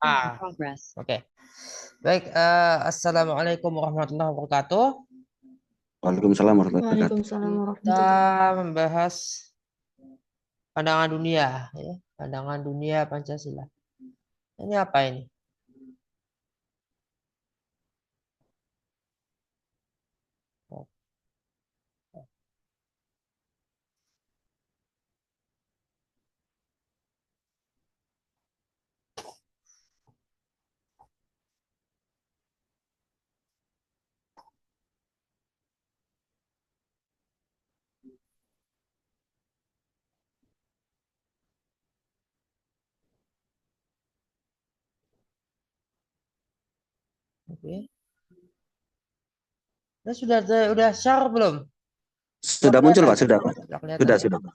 Oke. Baik, Assalamualaikum warahmatullahi wabarakatuh. Waalaikumsalam warahmatullahi wabarakatuh. Waalaikumsalam Kita warahmatullahi wabarakatuh. membahas pandangan dunia, ya. Pandangan dunia Pancasila. Ini apa ini? Oke. Ini sudah share belum? Sudah muncul Pak, sudah Pak. Sudah kelihatan Sudah, ya? sudah Pak.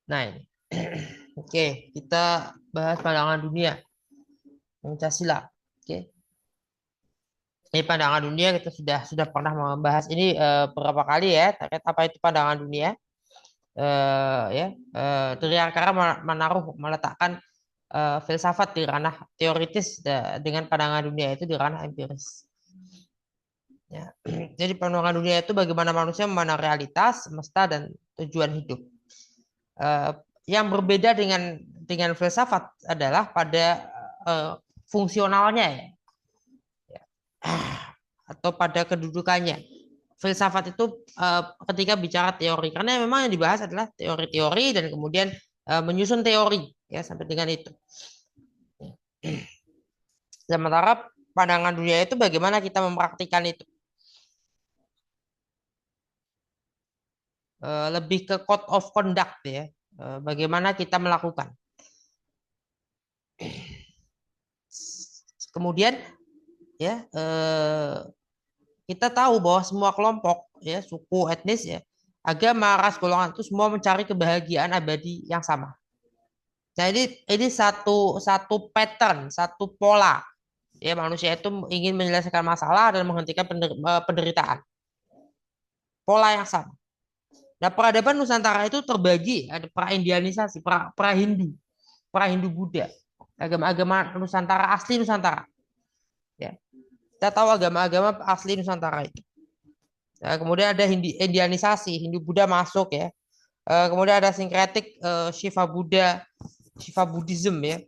Nah ini. Oke, kita bahas pandangan dunia Pancasila. Oke. Ini pandangan dunia kita sudah pernah membahas ini beberapa kali ya terkait apa itu pandangan dunia. Ya, Tri Ankara meletakkan filsafat di ranah teoritis dengan pandangan dunia itu di ranah empiris. Ya. Jadi pandangan dunia itu bagaimana manusia memandang realitas, semesta dan tujuan hidup. Yang berbeda dengan filsafat adalah pada fungsionalnya ya. Atau pada kedudukannya. Filsafat itu ketika bicara teori, karena memang yang dibahas adalah teori-teori dan kemudian menyusun teori ya sampai dengan itu. Sementara pandangan dunia itu bagaimana kita mempraktikkan itu. Lebih ke code of conduct ya, bagaimana kita melakukan. Kemudian ya kita tahu bahwa semua kelompok ya suku etnis ya agama ras golongan itu semua mencari kebahagiaan abadi yang sama. Nah ini satu pattern, satu pola ya manusia itu ingin menyelesaikan masalah dan menghentikan penderitaan. Pola yang sama. Nah peradaban Nusantara itu terbagi ada pra-indianisasi, pra-Hindu, pra-Hindu Buddha, agama-agama Nusantara asli Nusantara. Ya. Kita tahu agama-agama asli Nusantara itu. Nah, kemudian ada Indianisasi, Hindu Buddha masuk ya. Kemudian ada sinkretik Shiva Buddha, Shiva Buddhism ya.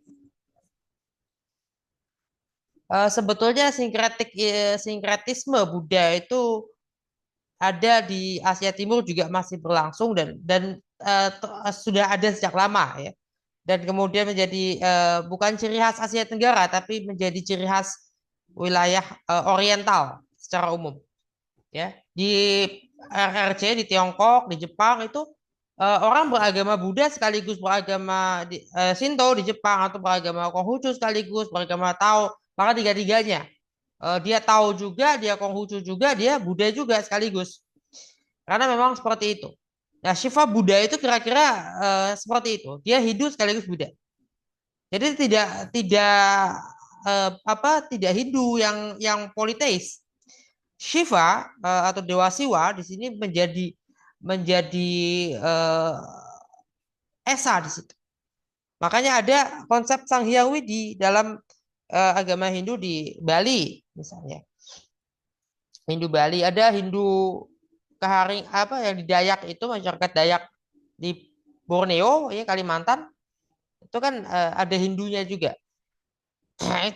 Sebetulnya sinkretisme Buddha itu ada di Asia Timur juga masih berlangsung dan sudah ada sejak lama ya. Dan kemudian menjadi bukan ciri khas Asia Tenggara tapi menjadi ciri khas wilayah Oriental secara umum. Ya, di RRC di Tiongkok, di Jepang itu orang beragama Buddha sekaligus beragama Shinto di Jepang atau beragama Konghucu sekaligus beragama Tao, maka tiga-tiganya. Dia Tao juga, dia Konghucu juga, dia Buddha juga sekaligus. Karena memang seperti itu. Nah, Shiva Buddha itu kira-kira seperti itu. Dia Hindu sekaligus Buddha. Jadi tidak Hindu yang politeis. Shiva atau Dewa Siwa di sini menjadi esa di situ. Makanya ada konsep Sang Hyang Widi dalam agama Hindu di Bali misalnya. Hindu Bali ada Hindu Kaharing apa yang di Dayak itu masyarakat Dayak di Borneo ya Kalimantan itu kan ada Hindunya juga.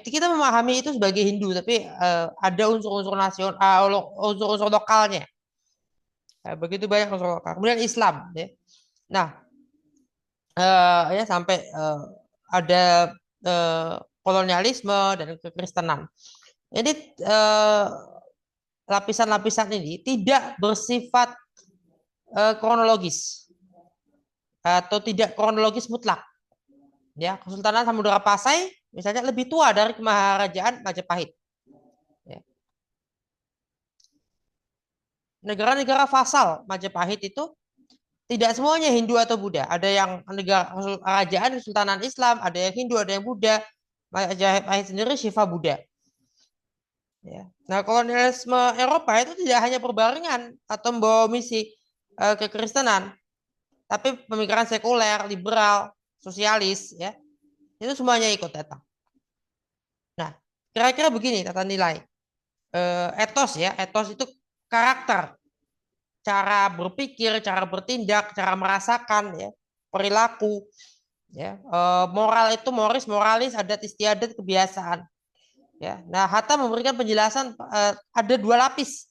Kita memahami itu sebagai Hindu tapi ada unsur-unsur nasional unsur-unsur lokalnya. Begitu banyak unsur lokal. Kemudian Islam ya. Nah, ya sampai ada kolonialisme dan kekristenan. Jadi lapisan-lapisan ini tidak bersifat kronologis atau tidak kronologis mutlak. Ya, Kesultanan Samudra Pasai misalnya lebih tua dari Kemaharajaan Majapahit. Ya. Negara-negara vasal Majapahit itu tidak semuanya Hindu atau Buddha. Ada yang negara kerajaan Kesultanan Islam, ada yang Hindu, ada yang Buddha. Majapahit sendiri Shiva Buddha. Ya. Nah, kolonialisme Eropa itu tidak hanya berbarengan atau membawa misi kekristenan, tapi pemikiran sekuler, liberal, sosialis, ya itu semuanya ikut datang. Nah, kira-kira begini tata nilai. Etos ya, etos itu karakter, cara berpikir, cara bertindak, cara merasakan, ya, perilaku, ya. Moral itu moralis, adat istiadat, kebiasaan. Ya, nah Hatta memberikan penjelasan ada dua lapis,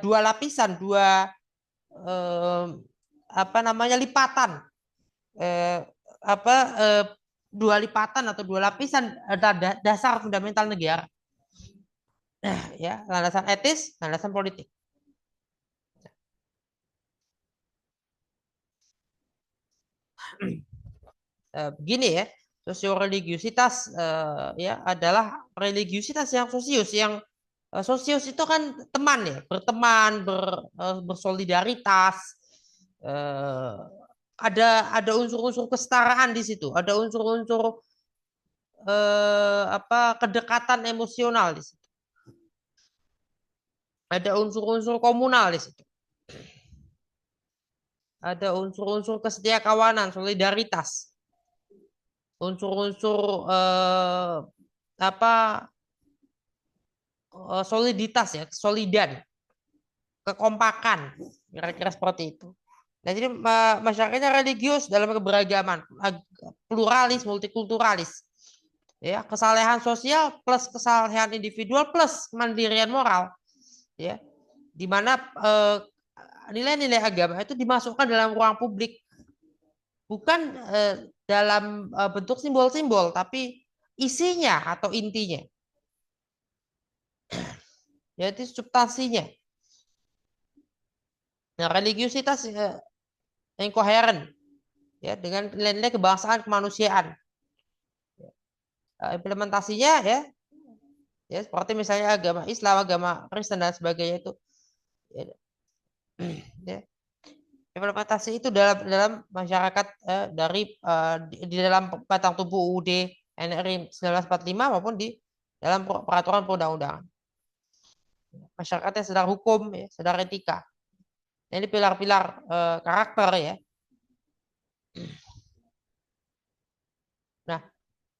dua lapisan, apa namanya lipatan, eh, apa dua lipatan atau dua lapisan dasar fundamental negara. Nah, ya landasan etis, landasan politik. Begini ya, sosioreligiositas ya adalah religiusitas yang sosius, yang sosius itu kan teman ya, berteman, bersolidaritas, eh, ada unsur-unsur kesetaraan di situ, ada unsur-unsur apa kedekatan emosional di situ, ada unsur-unsur komunal di situ, ada unsur-unsur kesetiakawanan, solidaritas, unsur-unsur apa soliditas ya, solidan, kekompakan, kira-kira seperti itu. Nah, jadi masyarakatnya religius dalam keberagaman, pluralis, multikulturalis. Ya, kesalehan sosial plus kesalehan individual plus kemandirian moral. Ya, di mana nilai-nilai agama itu dimasukkan dalam ruang publik, bukan dalam bentuk simbol-simbol, tapi isinya atau intinya, yaitu substansinya. Nah, religiusitas yang koheren ya dengan nilai-nilai kebangsaan kemanusiaan. Implementasinya ya seperti misalnya agama Islam, agama Kristen dan sebagainya itu. Ya. Implementasi itu dalam masyarakat di dalam batang tubuh UUD NRI 1945 maupun di dalam peraturan perundang-undangan. Masyarakatnya sadar hukum, ya, sadar etika. Ini pilar-pilar karakter ya. Nah,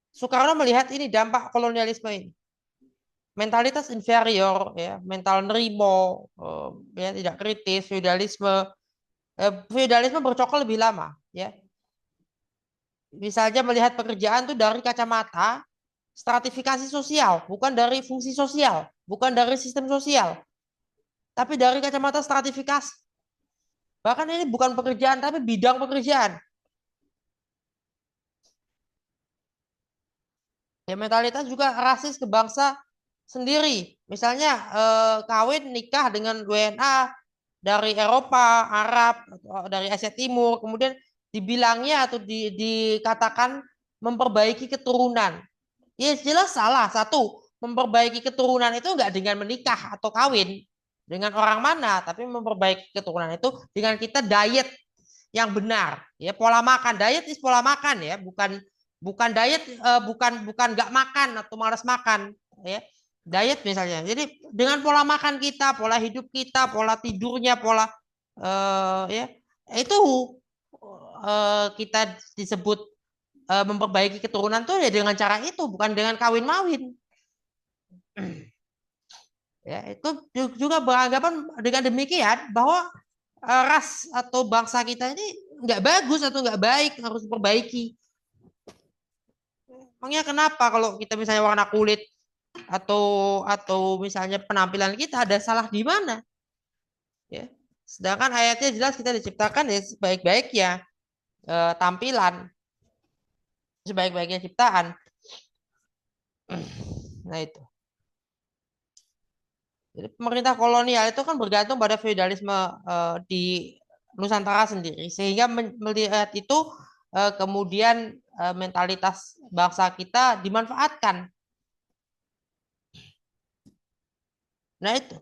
Soekarno melihat ini dampak kolonialisme ini. Mentalitas inferior, ya, mental nerimo, ya tidak kritis, feudalisme bercokol lebih lama, ya. Misalnya melihat pekerjaan itu dari kacamata stratifikasi sosial, bukan dari fungsi sosial, bukan dari sistem sosial, tapi dari kacamata stratifikasi. Bahkan ini bukan pekerjaan, tapi bidang pekerjaan. Ya, mentalitas juga rasis ke bangsa sendiri. Misalnya kawin nikah dengan WNA dari Eropa, Arab, atau dari Asia Timur, kemudian dibilangnya atau dikatakan memperbaiki keturunan. Ya jelas salah. Satu, memperbaiki keturunan itu enggak dengan menikah atau kawin dengan orang mana, tapi memperbaiki keturunan itu dengan kita diet yang benar. Ya, pola makan, diet is pola makan ya, bukan diet, bukan nggak makan atau malas makan ya. Diet misalnya. Jadi dengan pola makan kita, pola hidup kita, pola tidurnya, pola ya itu kita disebut memperbaiki keturunan tuh ya dengan cara itu, bukan dengan kawin-mawin. Ya, itu juga beranggapan dengan demikian bahwa ras atau bangsa kita ini nggak bagus atau nggak baik, harus diperbaiki. Emangnya kenapa kalau kita misalnya warna kulit atau misalnya penampilan kita ada salah di mana? Ya. Sedangkan ayatnya jelas kita diciptakan ya sebaik-baiknya tampilan, sebaik-baiknya ciptaan. Nah itu. Jadi pemerintah kolonial itu kan bergantung pada feudalisme di Nusantara sendiri, sehingga melihat itu kemudian mentalitas bangsa kita dimanfaatkan. Nah itu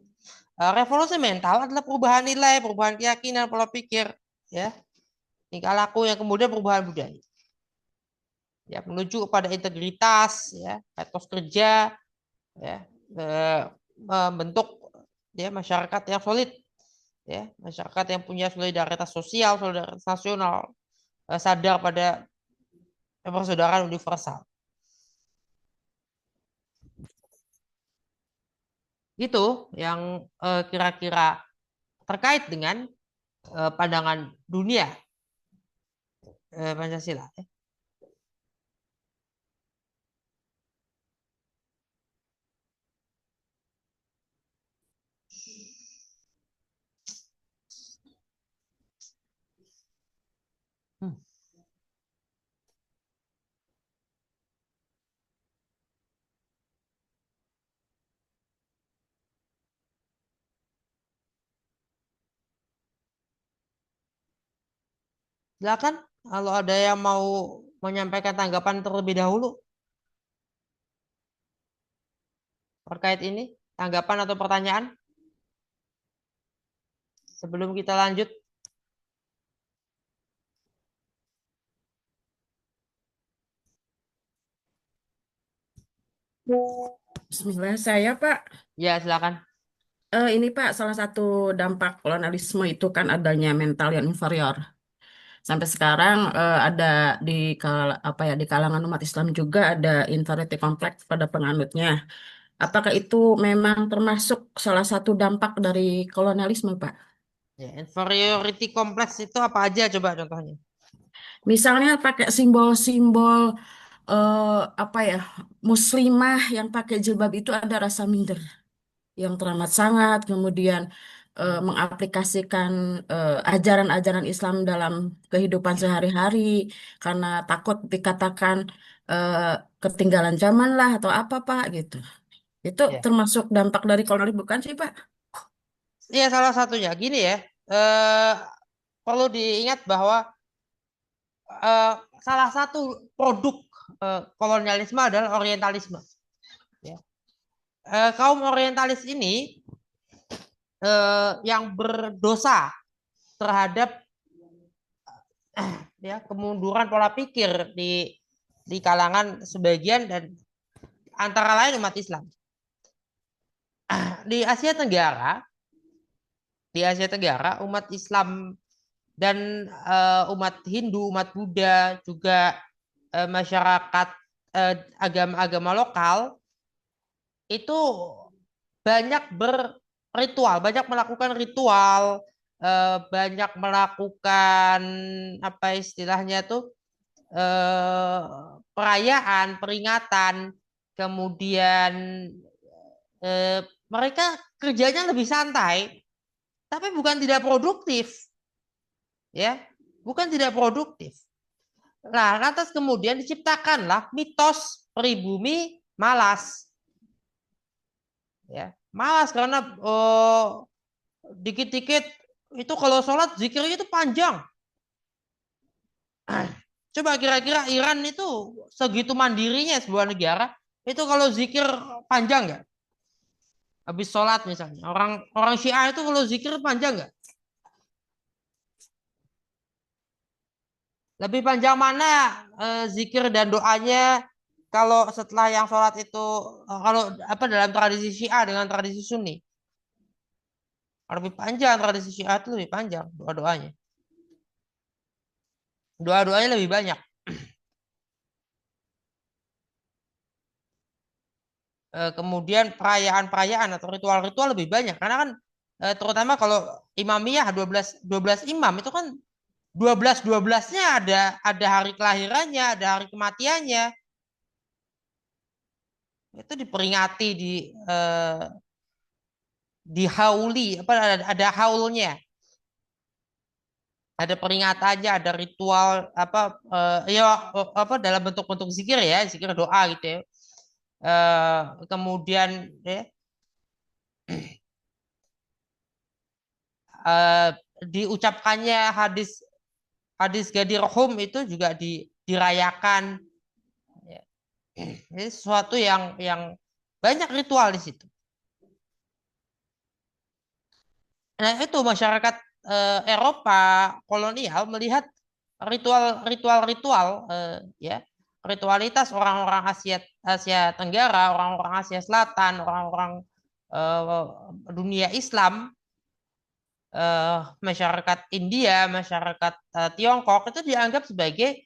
revolusi mental adalah perubahan nilai, perubahan keyakinan, pola pikir, ya, tingkah laku yang kemudian perubahan budaya, ya, menuju kepada integritas, ya, etos kerja, ya, membentuk ya masyarakat yang solid, ya, masyarakat yang punya solidaritas sosial, solidaritas nasional, sadar pada persaudaraan universal. Itu yang kira-kira terkait dengan pandangan dunia Pancasila. Hmm. Silakan kalau ada yang mau menyampaikan tanggapan terlebih dahulu terkait ini, tanggapan atau pertanyaan sebelum kita lanjut. Bismillah, saya Pak. Ya, silakan. Ini Pak, salah satu dampak kolonialisme itu kan adanya mental yang inferior. Sampai sekarang ada di apa ya, di kalangan umat Islam juga ada inferiority complex pada penganutnya. Apakah itu memang termasuk salah satu dampak dari kolonialisme, Pak? Ya, inferiority complex itu apa aja coba contohnya? Misalnya pakai simbol-simbol eh, apa ya, muslimah yang pakai jilbab itu ada rasa minder yang teramat sangat, kemudian mengaplikasikan ajaran-ajaran Islam dalam kehidupan sehari-hari karena takut dikatakan eh, ketinggalan zaman lah atau apa Pak gitu. Itu Ya. termasuk dampak dari kolonialisme bukan sih Pak? Iya, salah satunya gini ya. Eh, perlu diingat bahwa eh, salah satu produk kolonialisme adalah orientalisme. Ya. Kaum orientalis ini yang berdosa terhadap ya kemunduran pola pikir di kalangan sebagian dan antara lain umat Islam. Di Asia Tenggara, umat Islam dan umat Hindu, umat Buddha, juga masyarakat agama-agama lokal itu banyak berritual, banyak melakukan ritual, banyak melakukan apa istilahnya tuh eh, perayaan, peringatan, kemudian eh, mereka kerjanya lebih santai, tapi bukan tidak produktif, ya, bukan tidak produktif. Nah, lantas kemudian diciptakanlah mitos pribumi malas, ya, malas karena dikit-dikit itu kalau sholat zikirnya itu panjang. Coba kira-kira Iran itu segitu mandirinya sebuah negara, itu kalau zikir panjang nggak? Habis sholat misalnya. Orang orang Syiah itu kalau zikir panjang nggak? Lebih panjang mana zikir dan doanya kalau setelah yang sholat itu kalau apa dalam tradisi Syiah dengan tradisi Sunni? Lebih panjang tradisi Syiah itu lebih panjang doa-doanya. Doa-doanya lebih banyak. Kemudian perayaan-perayaan atau ritual-ritual lebih banyak karena kan terutama kalau imamiyah 12 imam itu kan 12-12-nya ada hari kelahirannya, ada hari kematiannya. Itu diperingati di hauli apa ada haulnya. Ada peringatannya, ada ritual apa ya apa dalam bentuk-bentuk zikir ya, zikir doa gitu ya. Kemudian ya, eh, diucapkannya hadis hadis Ghadir Hum itu juga dirayakan. Ya. Ini sesuatu yang banyak ritual di situ. Nah, itu masyarakat Eropa kolonial melihat ritual-ritual ya, ritualitas orang-orang Asia Asia Tenggara, orang-orang Asia Selatan, orang-orang dunia Islam masyarakat India, masyarakat Tiongkok itu dianggap sebagai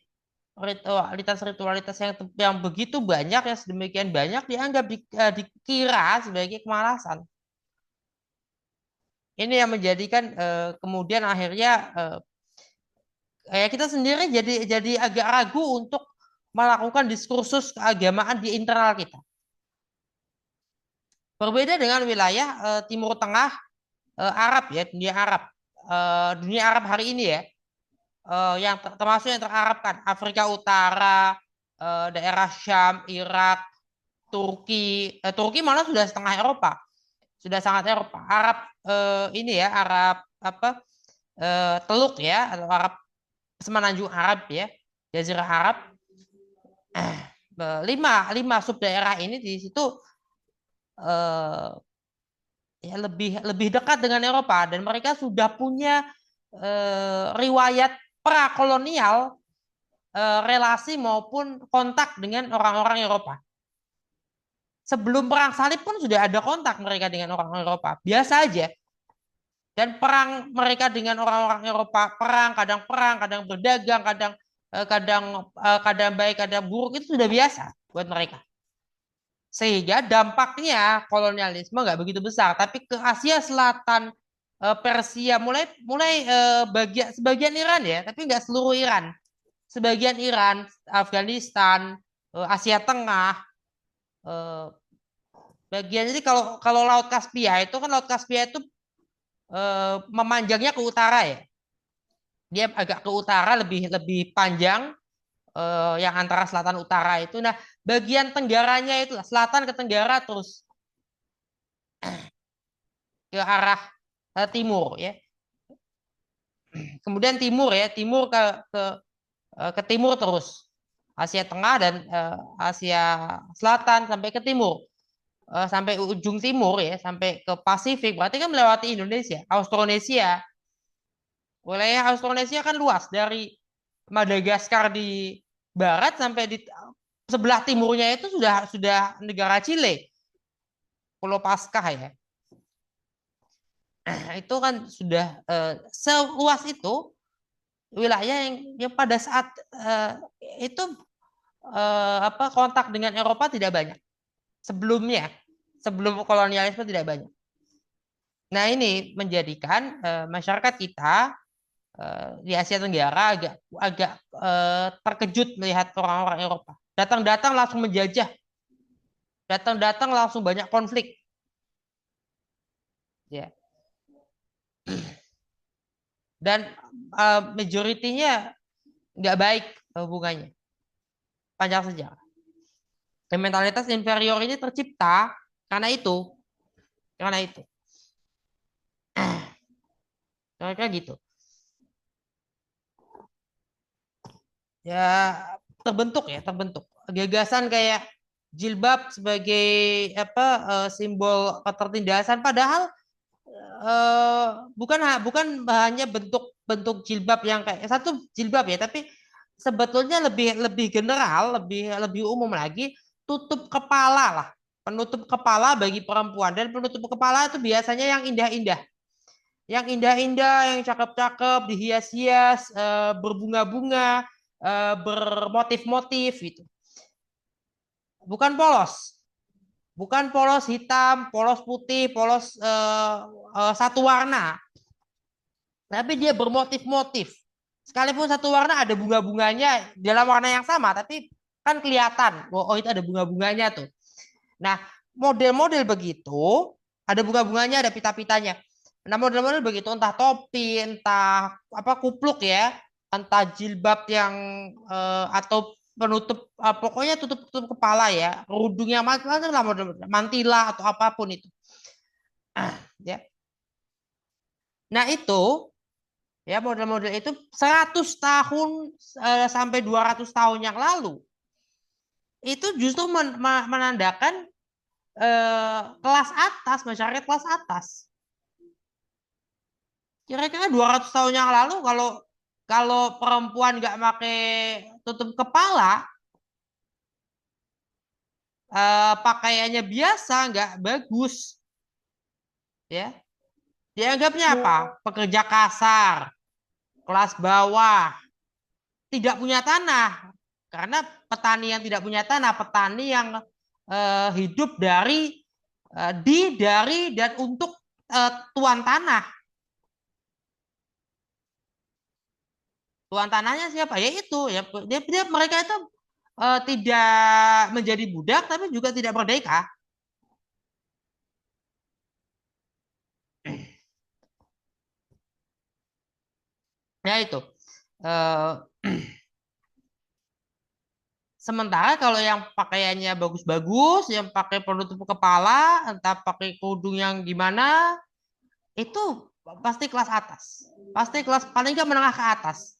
ritualitas-ritualitas yang begitu banyak, yang sedemikian banyak dianggap dikira sebagai kemalasan. Ini yang menjadikan kemudian akhirnya kita sendiri jadi agak ragu untuk melakukan diskursus keagamaan di internal kita. Berbeda dengan wilayah Timur Tengah Arab ya, dunia Arab. Dunia Arab hari ini ya, yang termasuk yang terarabkan, Afrika Utara, daerah Syam, Irak, Turki. Turki malah sudah setengah Eropa, sudah sangat Eropa. Arab ini ya, Arab Teluk ya, atau Arab Semenanjung Arab ya, Jazirah Arab. Lima sub daerah ini di situ ya lebih dekat dengan Eropa, dan mereka sudah punya riwayat prakolonial, relasi maupun kontak dengan orang-orang Eropa. Sebelum perang salib pun sudah ada kontak mereka dengan orang Eropa, biasa aja. Dan perang mereka dengan orang-orang Eropa, kadang berdagang, kadang baik, kadang buruk, itu sudah biasa buat mereka. Sehingga dampaknya kolonialisme nggak begitu besar, tapi ke Asia Selatan, Persia, mulai sebagian Iran ya, tapi nggak seluruh Iran. Sebagian Iran, Afghanistan, Asia Tengah, bagian ini kalau Laut Kaspia itu kan, Laut Kaspia itu memanjangnya ke utara ya. Dia agak ke utara, lebih panjang, yang antara selatan utara itu. Nah, bagian tenggaranya itu selatan ke tenggara terus ke arah timur ya. Kemudian timur ya, timur ke timur terus. Asia Tengah dan Asia Selatan sampai ke timur. Sampai ujung timur ya, sampai ke Pasifik, berarti kan melewati Indonesia, Austronesia. Wilayah Austronesia kan luas, dari Madagaskar di barat sampai di sebelah timurnya itu sudah negara Chile, Pulau Paskah ya. Itu kan sudah seluas itu wilayah yang pada saat itu kontak dengan Eropa tidak banyak. Sebelum kolonialisme tidak banyak. Nah, ini menjadikan masyarakat kita di Asia Tenggara agak terkejut melihat orang-orang Eropa. Datang-datang langsung menjajah. Datang-datang langsung banyak konflik. Ya. Dan majoritinya nggak baik hubungannya. Panjang sejarah. Dan mentalitas inferior ini tercipta karena itu. Kira-kira gitu. Ya, terbentuk. Gagasan kayak jilbab sebagai simbol ketertindasan, padahal bukan hanya bentuk jilbab yang kayak satu jilbab ya, tapi sebetulnya lebih general, lebih umum lagi, tutup kepala lah. Penutup kepala bagi perempuan, dan penutup kepala itu biasanya yang indah-indah. Yang cakep-cakep, dihias-hias, berbunga-bunga, bermotif-motif gitu. Bukan polos hitam, polos putih, polos satu warna. Tapi dia bermotif-motif. Sekalipun satu warna ada bunga-bunganya dalam warna yang sama, tapi kan kelihatan, oh itu ada bunga-bunganya tuh. Nah, model-model begitu, ada bunga-bunganya, ada pita-pitanya. Nah, model-model begitu, entah topi, entah kupluk ya, entah jilbab yang atau penutup, pokoknya tutup kepala ya, rudung yang macam-macam lah, model mantila atau apapun itu. Ya. Nah, itu ya, model-model itu 100 tahun sampai 200 tahun yang lalu itu justru menandakan kelas atas, masyarakat kelas atas. Kira-kira 200 tahun yang lalu, kalau perempuan nggak pakai tutup kepala, pakaiannya biasa, nggak bagus, ya, Dianggapnya apa? Pekerja kasar, kelas bawah, tidak punya tanah. Karena petani yang tidak punya tanah, petani yang hidup dari dan untuk tuan tanah. Tuan tanahnya siapa? Ya itu, ya mereka itu tidak menjadi budak tapi juga tidak merdeka. Ya itu. Eh, Sementara kalau yang pakaiannya bagus-bagus, yang pakai penutup kepala, entah pakai kerudung yang gimana, itu pasti kelas atas. Pasti kelas paling nggak menengah ke atas.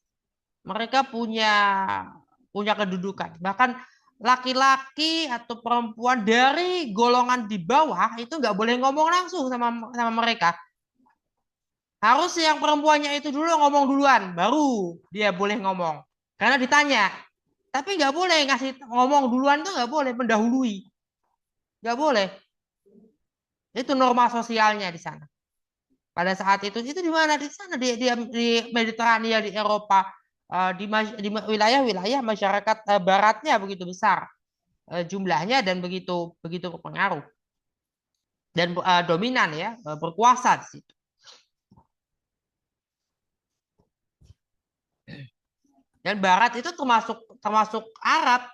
Mereka punya kedudukan. Bahkan laki-laki atau perempuan dari golongan di bawah itu nggak boleh ngomong langsung sama mereka. Harus yang perempuannya itu dulu ngomong duluan, baru dia boleh ngomong. Karena ditanya. Tapi nggak boleh ngasih ngomong duluan tuh nggak boleh, mendahului. Nggak boleh. Itu norma sosialnya di sana. Pada saat itu di mana? Di sana di Mediterania, di Eropa, di wilayah-wilayah masyarakat baratnya begitu besar jumlahnya dan begitu begitu berpengaruh dan dominan ya, berkuasa di situ. Dan barat itu termasuk Arab,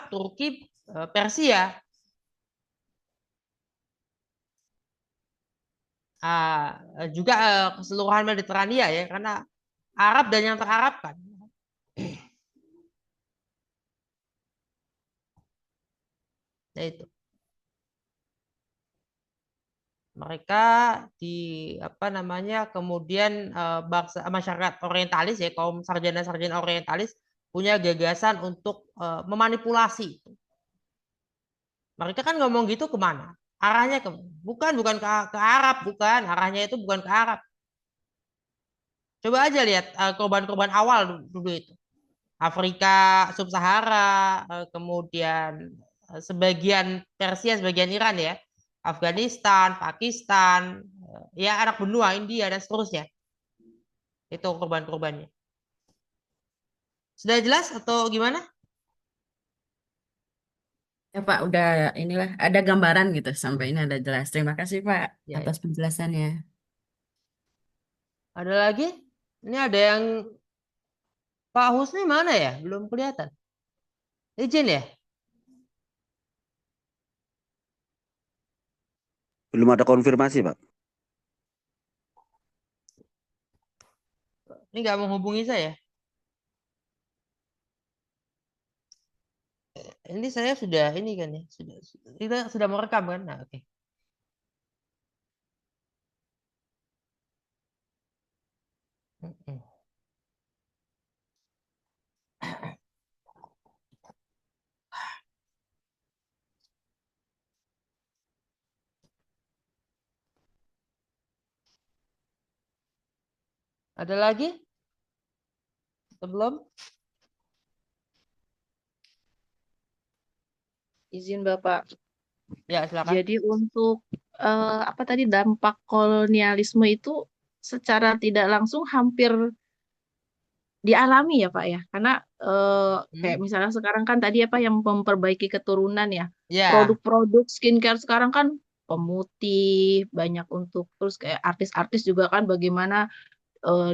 Turki, Persia. Juga keseluruhan Mediterania ya, karena Arab dan yang terarabkan. Nah itu. Mereka di apa namanya kemudian bangsa masyarakat orientalis ya, kaum sarjana-sarjana orientalis punya gagasan untuk memanipulasi. Mereka kan ngomong gitu kemana? Arahnya ke bukan ke Arab, bukan. Arahnya itu bukan ke Arab. Coba aja lihat korban-korban awal dulu itu. Afrika Sub-Sahara, kemudian sebagian Persia, sebagian Iran ya. Afghanistan, Pakistan, ya anak benua, India dan seterusnya. Itu korban-korbannya. Sudah jelas atau gimana? Ya Pak, udah inilah ada gambaran gitu sampai ini ada jelas. Terima kasih Pak Ya, atas ya. penjelasannya. Ada lagi? Ini ada yang Pak Husni mana ya? Belum kelihatan. Izin ya? Belum ada konfirmasi, Pak. Ini nggak menghubungi saya. Ini saya sudah ini kan ya, kita sudah merekam kan? Nah, oke. Ada lagi? Sebelum? Izin Bapak. Ya, silakan. Jadi untuk apa tadi dampak kolonialisme itu secara tidak langsung hampir dialami ya Pak ya. Karena kayak misalnya sekarang kan tadi apa yang memperbaiki keturunan ya. Ya, Produk-produk skincare sekarang kan pemutih banyak untuk terus kayak artis-artis juga kan bagaimana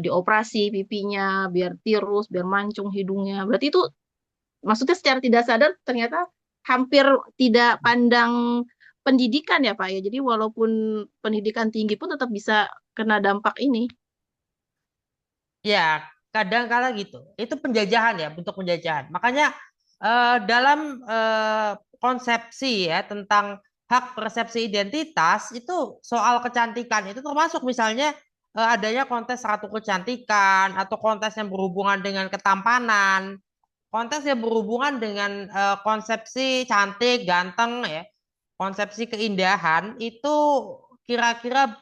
dioperasi pipinya biar tirus, biar mancung hidungnya. Berarti itu maksudnya secara tidak sadar ternyata hampir tidak pandang pendidikan ya Pak ya. Jadi walaupun pendidikan tinggi pun tetap bisa kena dampak ini. ya, kadang kala gitu. Itu penjajahan ya, bentuk penjajahan. Makanya dalam konsepsi ya tentang hak persepsi identitas itu soal kecantikan itu termasuk misalnya adanya kontes ratu kecantikan atau kontes yang berhubungan dengan ketampanan, kontes yang berhubungan dengan konsepsi cantik, ganteng ya, konsepsi keindahan itu kira-kira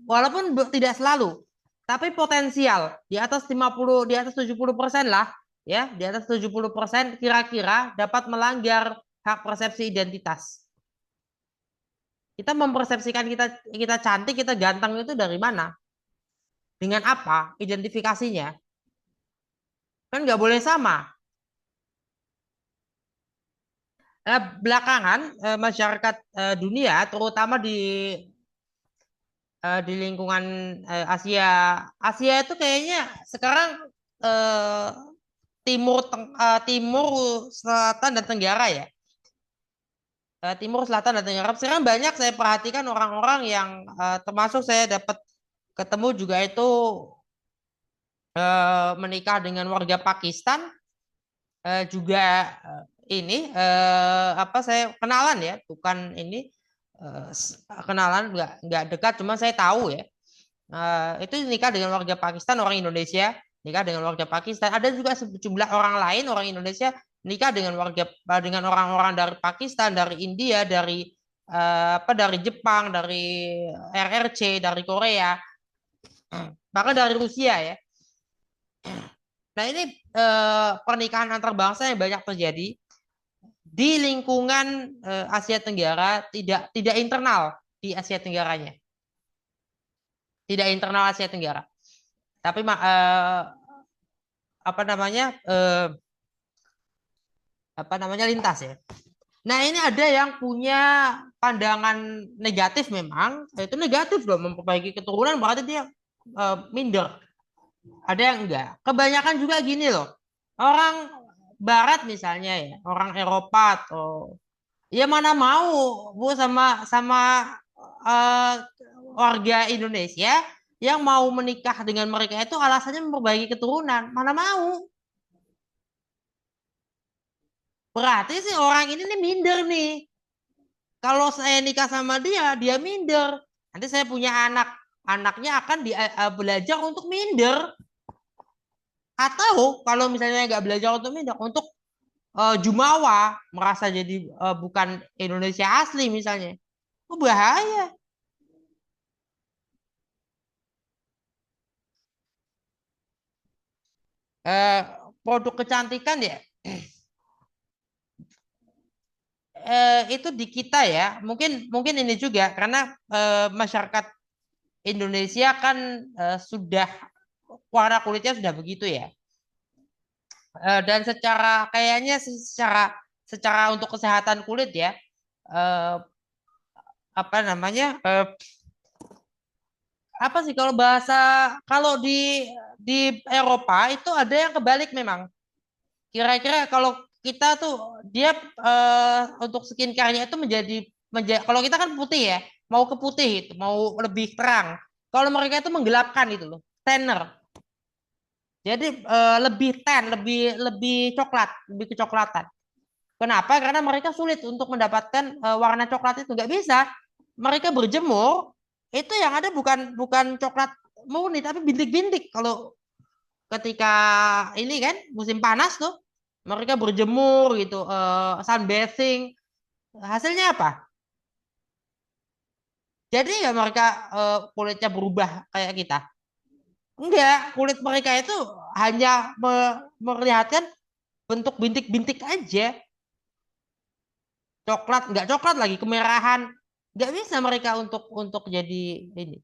walaupun tidak selalu, tapi potensial di atas 50, di atas 70% lah, ya, di atas 70% kira-kira dapat melanggar hak persepsi identitas. Kita mempersepsikan kita cantik, kita ganteng itu dari mana? Dengan apa? Identifikasinya. Kan nggak boleh sama. Belakangan masyarakat dunia, terutama di lingkungan Asia, Asia itu kayaknya sekarang eh, timur, selatan dan tenggara ya. Timur, selatan dan tenggara. Sekarang banyak saya perhatikan orang-orang yang termasuk saya dapat ketemu juga itu menikah dengan warga Pakistan, juga ini apa saya kenalan ya, bukan ini kenalan nggak dekat, cuma saya tahu ya. Itu nikah dengan warga Pakistan, orang Indonesia nikah dengan warga Pakistan. Ada juga sejumlah orang lain, orang Indonesia nikah dengan orang-orang dari Pakistan, dari India, dari Jepang, dari RRC, dari Korea, bahkan dari Rusia ya. Nah ini pernikahan antar bangsa yang banyak terjadi di lingkungan Asia Tenggara, tidak internal di Asia Tenggaranya, tidak internal Asia Tenggara, tapi apa namanya lintas ya. Nah ini ada yang punya pandangan negatif, memang itu negatif loh, memperbaiki keturunan berarti dia minder. Ada yang enggak. Kebanyakan juga gini loh, orang Barat misalnya ya, orang Eropa atau ya mana mau Bu sama sama eh, warga Indonesia yang mau menikah dengan mereka itu alasannya memperbaiki keturunan, mana mau. Berarti sih orang ini nih minder nih. Kalau saya nikah sama dia, dia minder. Nanti saya punya anak, anaknya akan belajar untuk minder. Atau kalau misalnya nggak belajar untuk minder, untuk jumawa, merasa jadi bukan Indonesia asli misalnya. Oh, bahaya. Eh, Produk kecantikan ya, itu di kita ya, mungkin ini juga karena masyarakat Indonesia kan sudah warna kulitnya sudah begitu ya. Dan kayaknya secara untuk kesehatan kulit ya, eh, apa namanya, apa sih kalau bahasa, kalau di Eropa itu ada yang kebalik memang. Kira-kira kalau kita tuh dia untuk skincare-nya itu kalau kita kan putih ya, mau ke putih itu, mau lebih terang. Kalau mereka itu menggelapkan itu loh, tanner. Jadi lebih tan, lebih lebih coklat, lebih kecoklatan. Kenapa? Karena mereka sulit untuk mendapatkan warna coklat itu, nggak bisa. Mereka berjemur itu yang ada bukan bukan coklat murni tapi bintik-bintik. Kalau ketika ini kan musim panas tuh mereka berjemur gitu, sunbathing, hasilnya apa? Jadi ya mereka kulitnya berubah kayak kita. Enggak, kulit mereka itu hanya memperlihatkan bentuk bintik-bintik aja. Coklat, nggak coklat lagi, kemerahan. Nggak bisa mereka untuk jadi ini.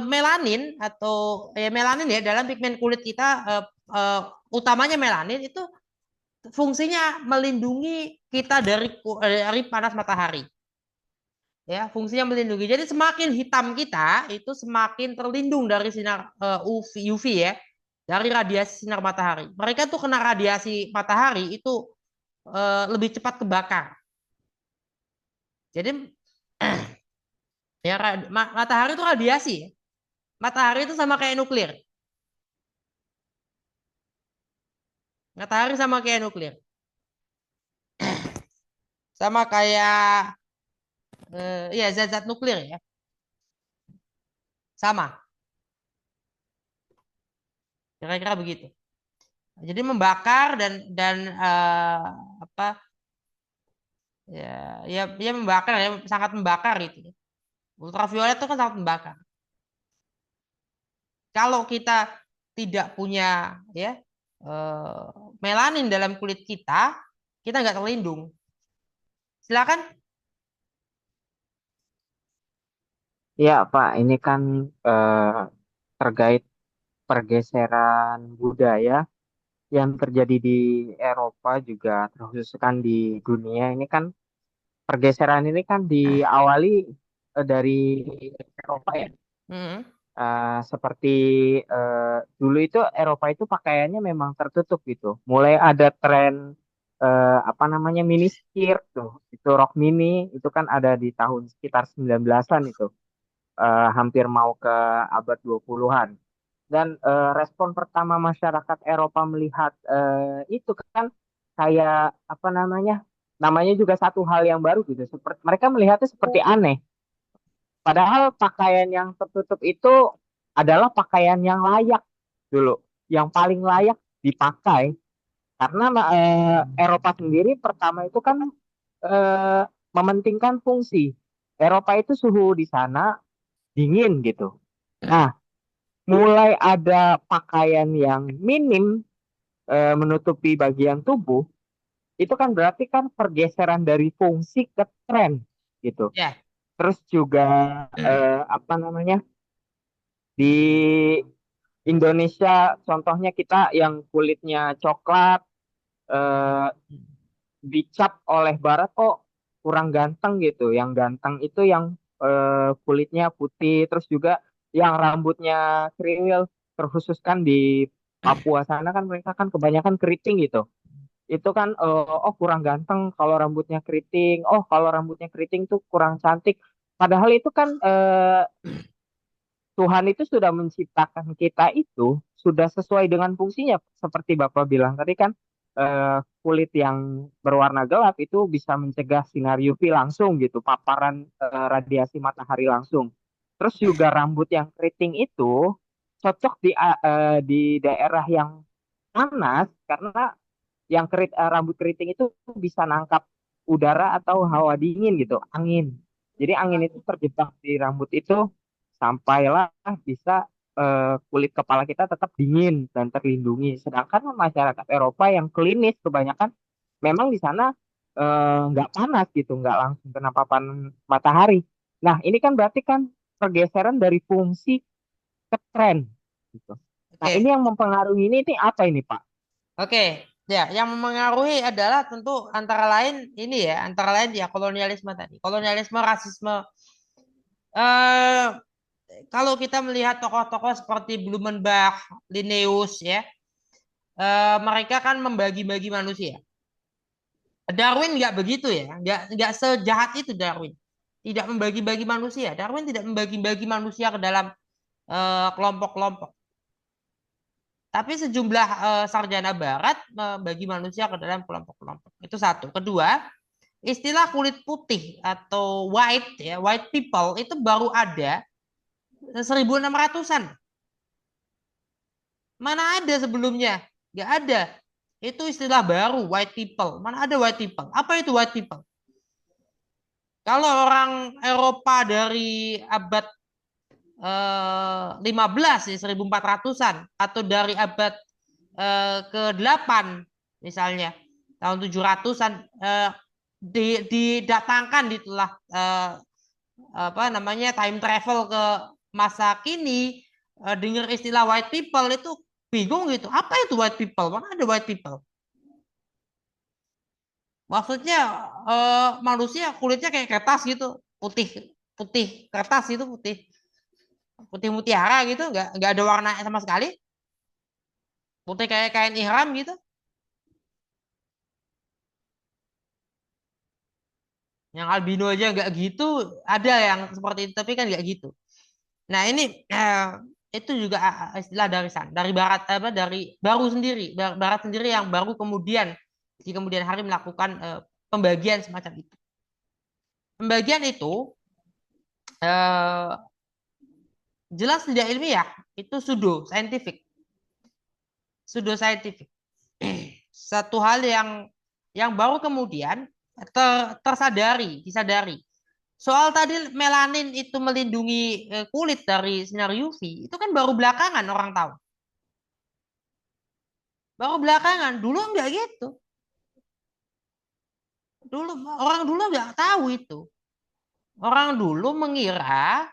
Melanin atau melanin ya, dalam pigmen kulit kita, utamanya melanin itu fungsinya melindungi kita dari panas matahari. Ya, fungsinya melindungi. Jadi semakin hitam kita itu semakin terlindung dari sinar UV ya, dari radiasi sinar matahari. Mereka tuh kena radiasi matahari itu lebih cepat kebakar. Jadi ya matahari itu radiasi ya. Matahari itu sama kayak nuklir. Matahari sama kayak nuklir. Sama kayak ya zat-zat nuklir ya. Sama. Kira-kira begitu. Jadi membakar dan apa ya, ya membakar ya, sangat membakar itu. Ultraviolet itu kan sangat membakar. Kalau kita tidak punya ya melanin dalam kulit kita nggak terlindung. Silakan. Iya, Pak, ini kan terkait pergeseran budaya yang terjadi di Eropa juga terkhusus kan di dunia. Ini kan pergeseran ini kan diawali dari Eropa ya. Hmm. Seperti dulu itu Eropa itu pakaiannya memang tertutup gitu. Mulai ada tren apa namanya mini skirt tuh. Itu rok mini itu kan ada di tahun sekitar 19-an itu. Hampir mau ke abad 20-an. Dan respon pertama masyarakat Eropa melihat itu kan kayak apa namanya juga satu hal yang baru gitu. Seperti mereka melihatnya seperti aneh. Padahal pakaian yang tertutup itu adalah pakaian yang layak dulu, yang paling layak dipakai karena Eropa sendiri pertama itu kan eh, mementingkan fungsi. Eropa itu suhu di sana dingin gitu. Nah, mulai ada pakaian yang minim menutupi bagian tubuh, itu kan berarti kan pergeseran dari fungsi ke tren gitu. Ya. Terus juga apa namanya di Indonesia, contohnya kita yang kulitnya coklat eh, dicap oleh Barat kok kurang ganteng gitu. Yang ganteng itu yang kulitnya putih, terus juga yang rambutnya kriwil, terkhusus kan di Papua sana kan mereka kan kebanyakan keriting gitu. Itu kan oh kurang ganteng kalau rambutnya keriting, oh kalau rambutnya keriting tuh kurang cantik. Padahal itu kan Tuhan itu sudah menciptakan kita itu sudah sesuai dengan fungsinya. Seperti Bapak bilang tadi kan kulit yang berwarna gelap itu bisa mencegah sinar UV langsung gitu, paparan radiasi matahari langsung. Terus juga rambut yang keriting itu cocok di daerah yang panas karena yang rambut keriting itu bisa nangkap udara atau hawa dingin gitu, angin. Jadi angin itu terjebak di rambut itu sampailah bisa kulit kepala kita tetap dingin dan terlindungi. Sedangkan masyarakat Eropa yang klinis kebanyakan memang di sana nggak panas gitu, nggak langsung kena paparan matahari. Nah, ini kan berarti kan pergeseran dari fungsi ke tren gitu. Nah, ini Oke. yang mempengaruhi ini apa ini, Pak? Oke. Ya, yang mempengaruhi adalah tentu antara lain ini ya, antara lain ya kolonialisme tadi. Kolonialisme, rasisme. eh Kalau kita melihat tokoh-tokoh seperti Blumenbach, Linnaeus ya, mereka kan membagi-bagi manusia. Darwin nggak begitu ya, nggak sejahat itu Darwin. Tidak membagi-bagi manusia. Darwin tidak membagi-bagi manusia ke dalam kelompok-kelompok. Tapi sejumlah sarjana Barat membagi manusia ke dalam kelompok-kelompok. Itu satu. Kedua, istilah kulit putih atau white ya, white people itu baru ada 1600-an. Mana ada sebelumnya? Nggak ada. Itu istilah baru, white people. Mana ada white people? Apa itu white people? Kalau orang Eropa dari abad 15 ya 1400-an atau dari abad ke-8 misalnya tahun 700-an didatangkan ditelah apa namanya time travel ke masa kini dengar istilah white people itu bingung gitu. Apa itu white people? Mana ada white people? Maksudnya manusia kulitnya kayak kertas gitu, putih putih kertas gitu, putih putih mutiara gitu, nggak ada warna sama sekali, putih kayak kain ihram gitu. Yang albino aja nggak gitu, ada yang seperti itu tapi kan nggak gitu. Nah ini itu juga istilah dari sana, dari barat apa dari baru sendiri, barat sendiri yang baru kemudian di kemudian hari melakukan pembagian semacam itu. Pembagian itu eh, jelas tidak ilmiah, itu pseudo scientific. Satu hal yang baru kemudian disadari. Soal tadi melanin itu melindungi kulit dari sinar UV, itu kan baru belakangan orang tahu. Baru belakangan, dulu enggak gitu. Orang dulu nggak tahu itu. Orang dulu mengira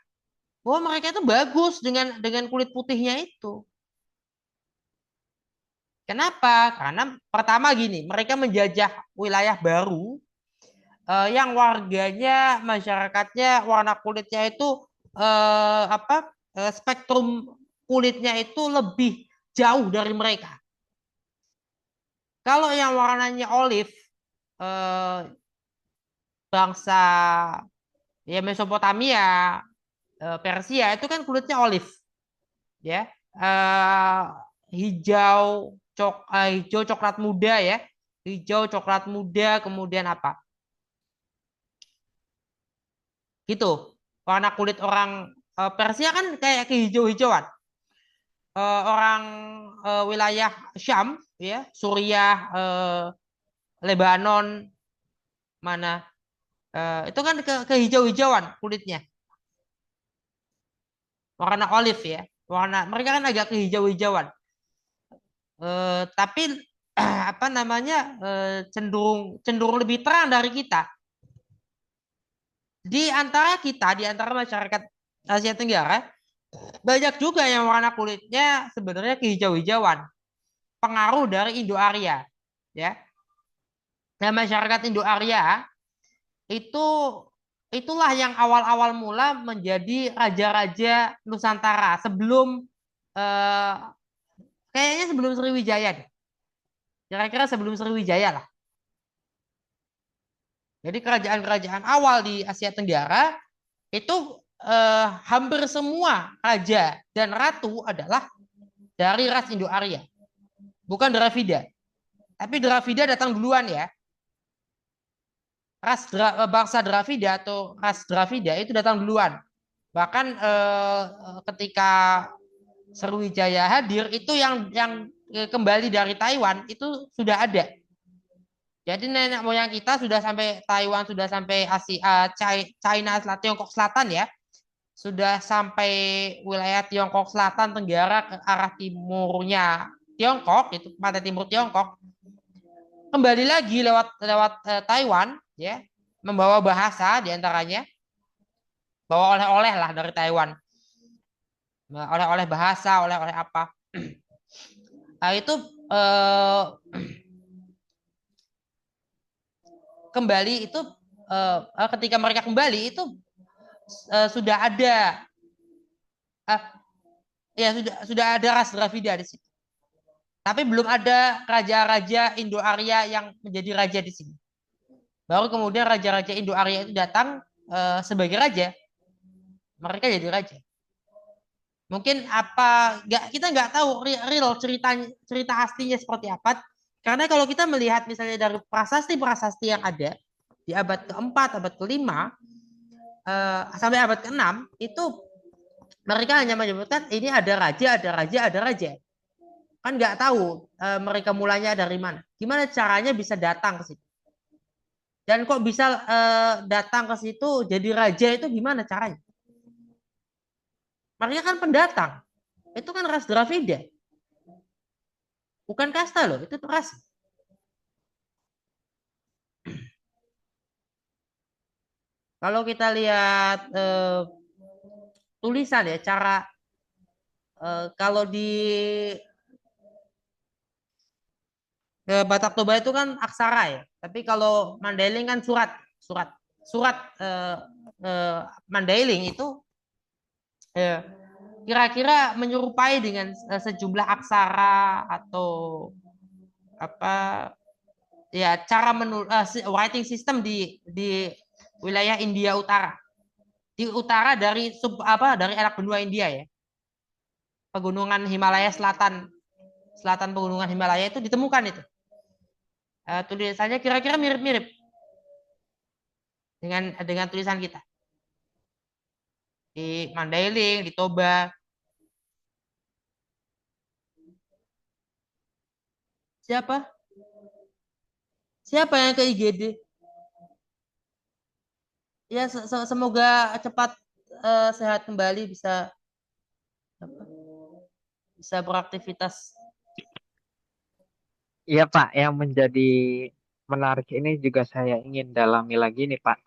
bahwa mereka itu bagus dengan kulit putihnya itu. Kenapa? Karena pertama gini, mereka menjajah wilayah baru yang warganya, masyarakatnya, warna kulitnya itu spektrum kulitnya itu lebih jauh dari mereka. Kalau yang warnanya olive, eh, bangsa ya Mesopotamia, Persia itu kan kulitnya olive, ya, hijau coklat muda ya, hijau coklat muda, kemudian apa? Gitu. Warna kulit orang Persia kan kayak kehijau-hijauan. Orang wilayah Syam, ya, Suriah, Lebanon, mana itu kan kehijau-hijauan kulitnya, warna olive ya, warna mereka kan agak kehijau-hijauan. Tapi apa namanya cenderung lebih terang dari kita. Di antara kita, di antara masyarakat Asia Tenggara, banyak juga yang warna kulitnya sebenarnya kehijau-hijauan, pengaruh dari Indo-Arya, ya. Nah, masyarakat Indo-Arya itu itulah yang awal-awal mula menjadi raja-raja Nusantara sebelum eh, kayaknya sebelum Sriwijaya deh. Kira-kira sebelum Sriwijaya lah. Jadi kerajaan-kerajaan awal di Asia Tenggara itu hampir semua raja dan ratu adalah dari ras Indo-Arya, bukan Dravida. Tapi Dravida datang duluan ya. Bangsa Dravida atau ras Dravida itu datang duluan. Bahkan ketika Sriwijaya hadir itu yang kembali dari Taiwan itu sudah ada. Jadi nenek moyang kita sudah sampai Taiwan, sudah sampai Asia, China, Tiongkok Selatan ya. Sudah sampai wilayah Tiongkok Selatan Tenggara ke arah timurnya Tiongkok, itu pantai timur Tiongkok. Kembali lagi lewat Taiwan ya, membawa bahasa diantaranya, bawa oleh-oleh lah dari Taiwan. Oleh-oleh bahasa, oleh-oleh apa. Nah, itu kembali itu ketika mereka kembali itu sudah ada ya sudah ada ras Dravida di situ. Tapi belum ada raja-raja Indo-Arya yang menjadi raja di sini. Baru kemudian raja-raja Indo-Arya itu datang sebagai raja. Mereka jadi raja. Mungkin kita nggak tahu real cerita aslinya seperti apa. Karena kalau kita melihat misalnya dari prasasti-prasasti yang ada di abad keempat, abad kelima, sampai abad keenam itu mereka hanya menyebutkan ini ada raja, ada raja, ada raja. Kan nggak tahu mereka mulanya dari mana. Gimana caranya bisa datang ke situ? Dan kok bisa datang ke situ jadi raja itu gimana caranya? Mereka kan pendatang. Itu kan ras Dravida. Bukan kasta loh, itu ras. Kalau kita lihat tulisan ya, cara kalau di Batak Toba itu kan aksara ya, tapi kalau Mandailing kan surat Mandailing itu kira-kira menyerupai dengan sejumlah aksara atau apa ya cara writing system di wilayah India Utara, di utara dari dari anak benua India ya, pegunungan Himalaya selatan pegunungan Himalaya itu ditemukan itu. Tulisannya kira-kira mirip-mirip dengan tulisan kita di Mandailing, di Toba. Siapa yang ke IGD? Ya semoga cepat sehat kembali, bisa beraktivitas. Iya Pak, yang menjadi menarik ini juga saya ingin dalami lagi nih Pak.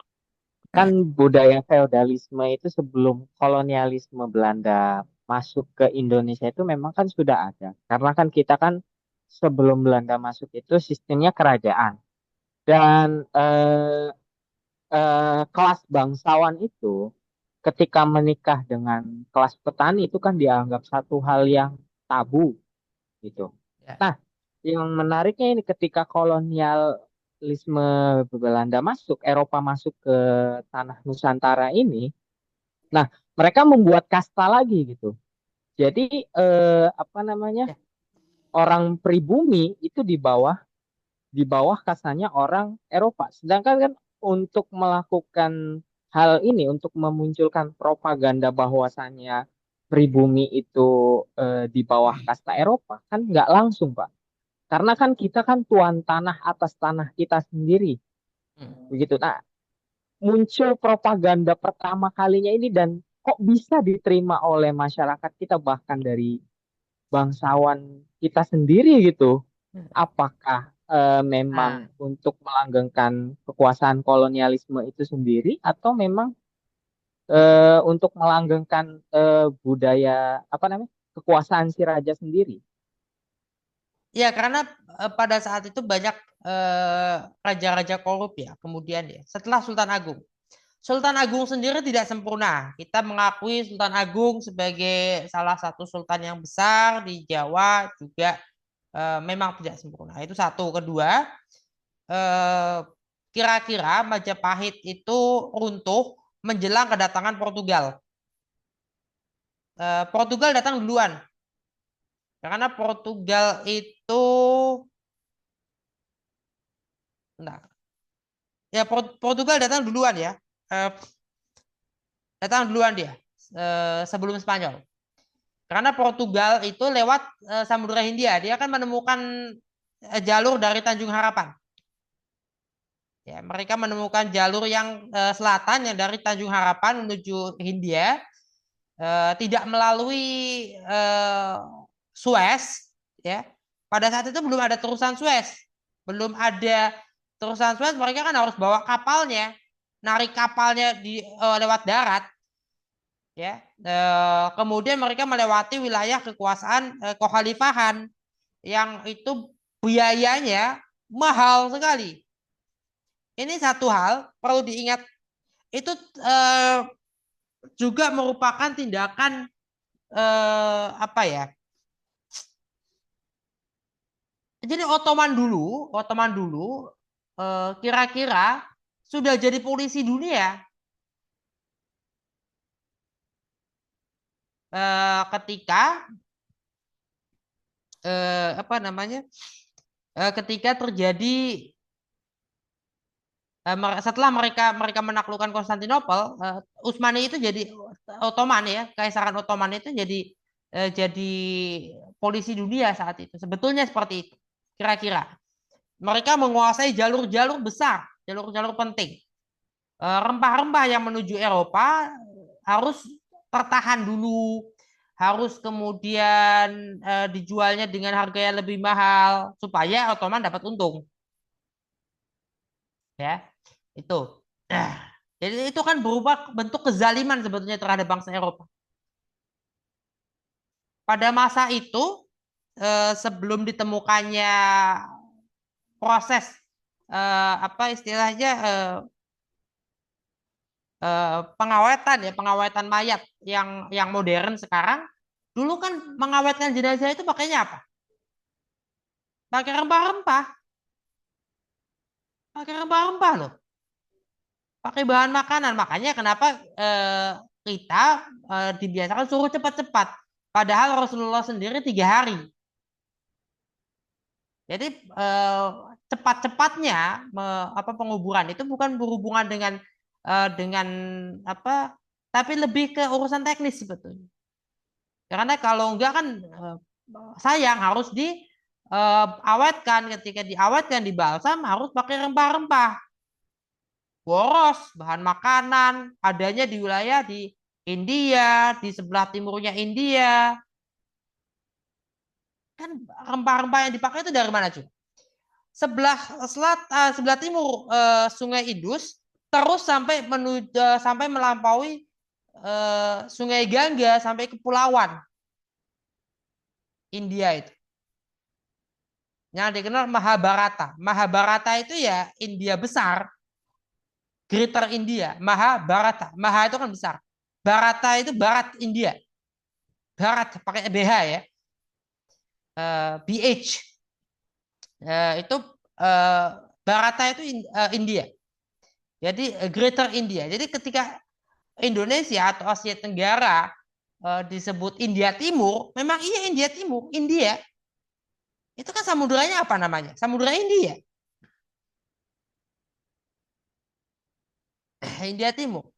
kan budaya feodalisme itu sebelum kolonialisme Belanda masuk ke Indonesia itu memang kan sudah ada. Karena kan kita kan sebelum Belanda masuk itu sistemnya kerajaan. Dan kelas bangsawan itu ketika menikah dengan kelas petani itu kan dianggap satu hal yang tabu gitu. Ya. Nah, yang menariknya ini ketika kolonialisme Belanda masuk, Eropa masuk ke tanah Nusantara ini, nah mereka membuat kasta lagi gitu. Jadi apa namanya, Ya. orang pribumi itu di bawah kastanya orang Eropa. Sedangkan kan untuk melakukan hal ini, untuk memunculkan propaganda bahwasannya pribumi itu di bawah kasta Eropa, kan nggak langsung, Pak. Karena kan kita kan tuan tanah atas tanah kita sendiri, Hmm. begitu. Nah, muncul propaganda pertama kalinya ini dan kok bisa diterima oleh masyarakat kita bahkan dari bangsawan kita sendiri gitu. Apakah Nah, memang untuk melanggengkan kekuasaan kolonialisme itu sendiri atau memang untuk melanggengkan budaya apa namanya kekuasaan si raja sendiri? ya karena pada saat itu banyak raja-raja korup ya. Kemudian ya, setelah Sultan Agung. Sultan Agung sendiri tidak sempurna. Kita mengakui Sultan Agung sebagai salah satu sultan yang besar di Jawa juga memang tidak sempurna. Itu satu. Kedua, eh, kira-kira Majapahit itu runtuh menjelang kedatangan Portugal. Portugal datang duluan. Karena Portugal itu, nah, ya Portugal datang duluan ya. Datang duluan dia sebelum Spanyol. Karena Portugal itu lewat Samudra Hindia, dia akan menemukan jalur dari Tanjung Harapan. Ya, mereka menemukan jalur yang selatan yang dari Tanjung Harapan menuju Hindia, tidak melalui Suez, ya. Pada saat itu belum ada terusan Suez, belum ada terusan Suez, mereka kan harus bawa kapalnya, narik kapalnya lewat darat, ya. Kemudian mereka melewati wilayah kekuasaan kekhalifahan yang itu biayanya mahal sekali. Ini satu hal perlu diingat, itu juga merupakan tindakan apa ya? Jadi Ottoman dulu kira-kira sudah jadi polisi dunia ketika apa namanya? Ketika terjadi setelah mereka menaklukkan Konstantinopel, Utsmani itu jadi Ottoman ya, Kaisaran Ottoman itu jadi polisi dunia saat itu. Sebetulnya seperti itu. Kira-kira mereka menguasai jalur-jalur besar, jalur-jalur penting. Rempah-rempah yang menuju Eropa harus tertahan dulu, harus kemudian dijualnya dengan harga yang lebih mahal supaya Ottoman dapat untung. Ya, itu. Jadi itu kan berupa bentuk kezaliman sebetulnya terhadap bangsa Eropa. Pada masa itu sebelum ditemukannya proses apa istilahnya pengawetan mayat yang modern sekarang. Dulu kan mengawetkan jenazah itu pakainya apa? Pakai rempah-rempah. Pakai rempah-rempah loh. Pakai bahan makanan. Makanya kenapa kita dibiasakan suruh cepat-cepat. Padahal Rasulullah sendiri 3 hari. Jadi cepat-cepatnya penguburan itu bukan berhubungan dengan apa, tapi lebih ke urusan teknis sebetulnya. Karena kalau enggak kan sayang, harus diawetkan. Ketika diawetkan di balsam harus pakai rempah-rempah. Boros bahan makanan, adanya di wilayah di India, di sebelah timurnya India. Kan rempah-rempah yang dipakai itu dari mana cuy? Sebelah timur Sungai Indus terus sampai sampai melampaui Sungai Gangga sampai kepulauan India itu. Yang dikenal Mahabharata. Mahabharata itu ya India besar, Greater India, Mahabharata. Maha itu kan besar. Bharata itu barat India. Barat pakai BH ya. BH. Itu Bharata itu India. Jadi Greater India. Jadi ketika Indonesia atau Asia Tenggara disebut India Timur, memang iya India Timur, India. Itu kan samudranya apa namanya? Samudra India. India Timur.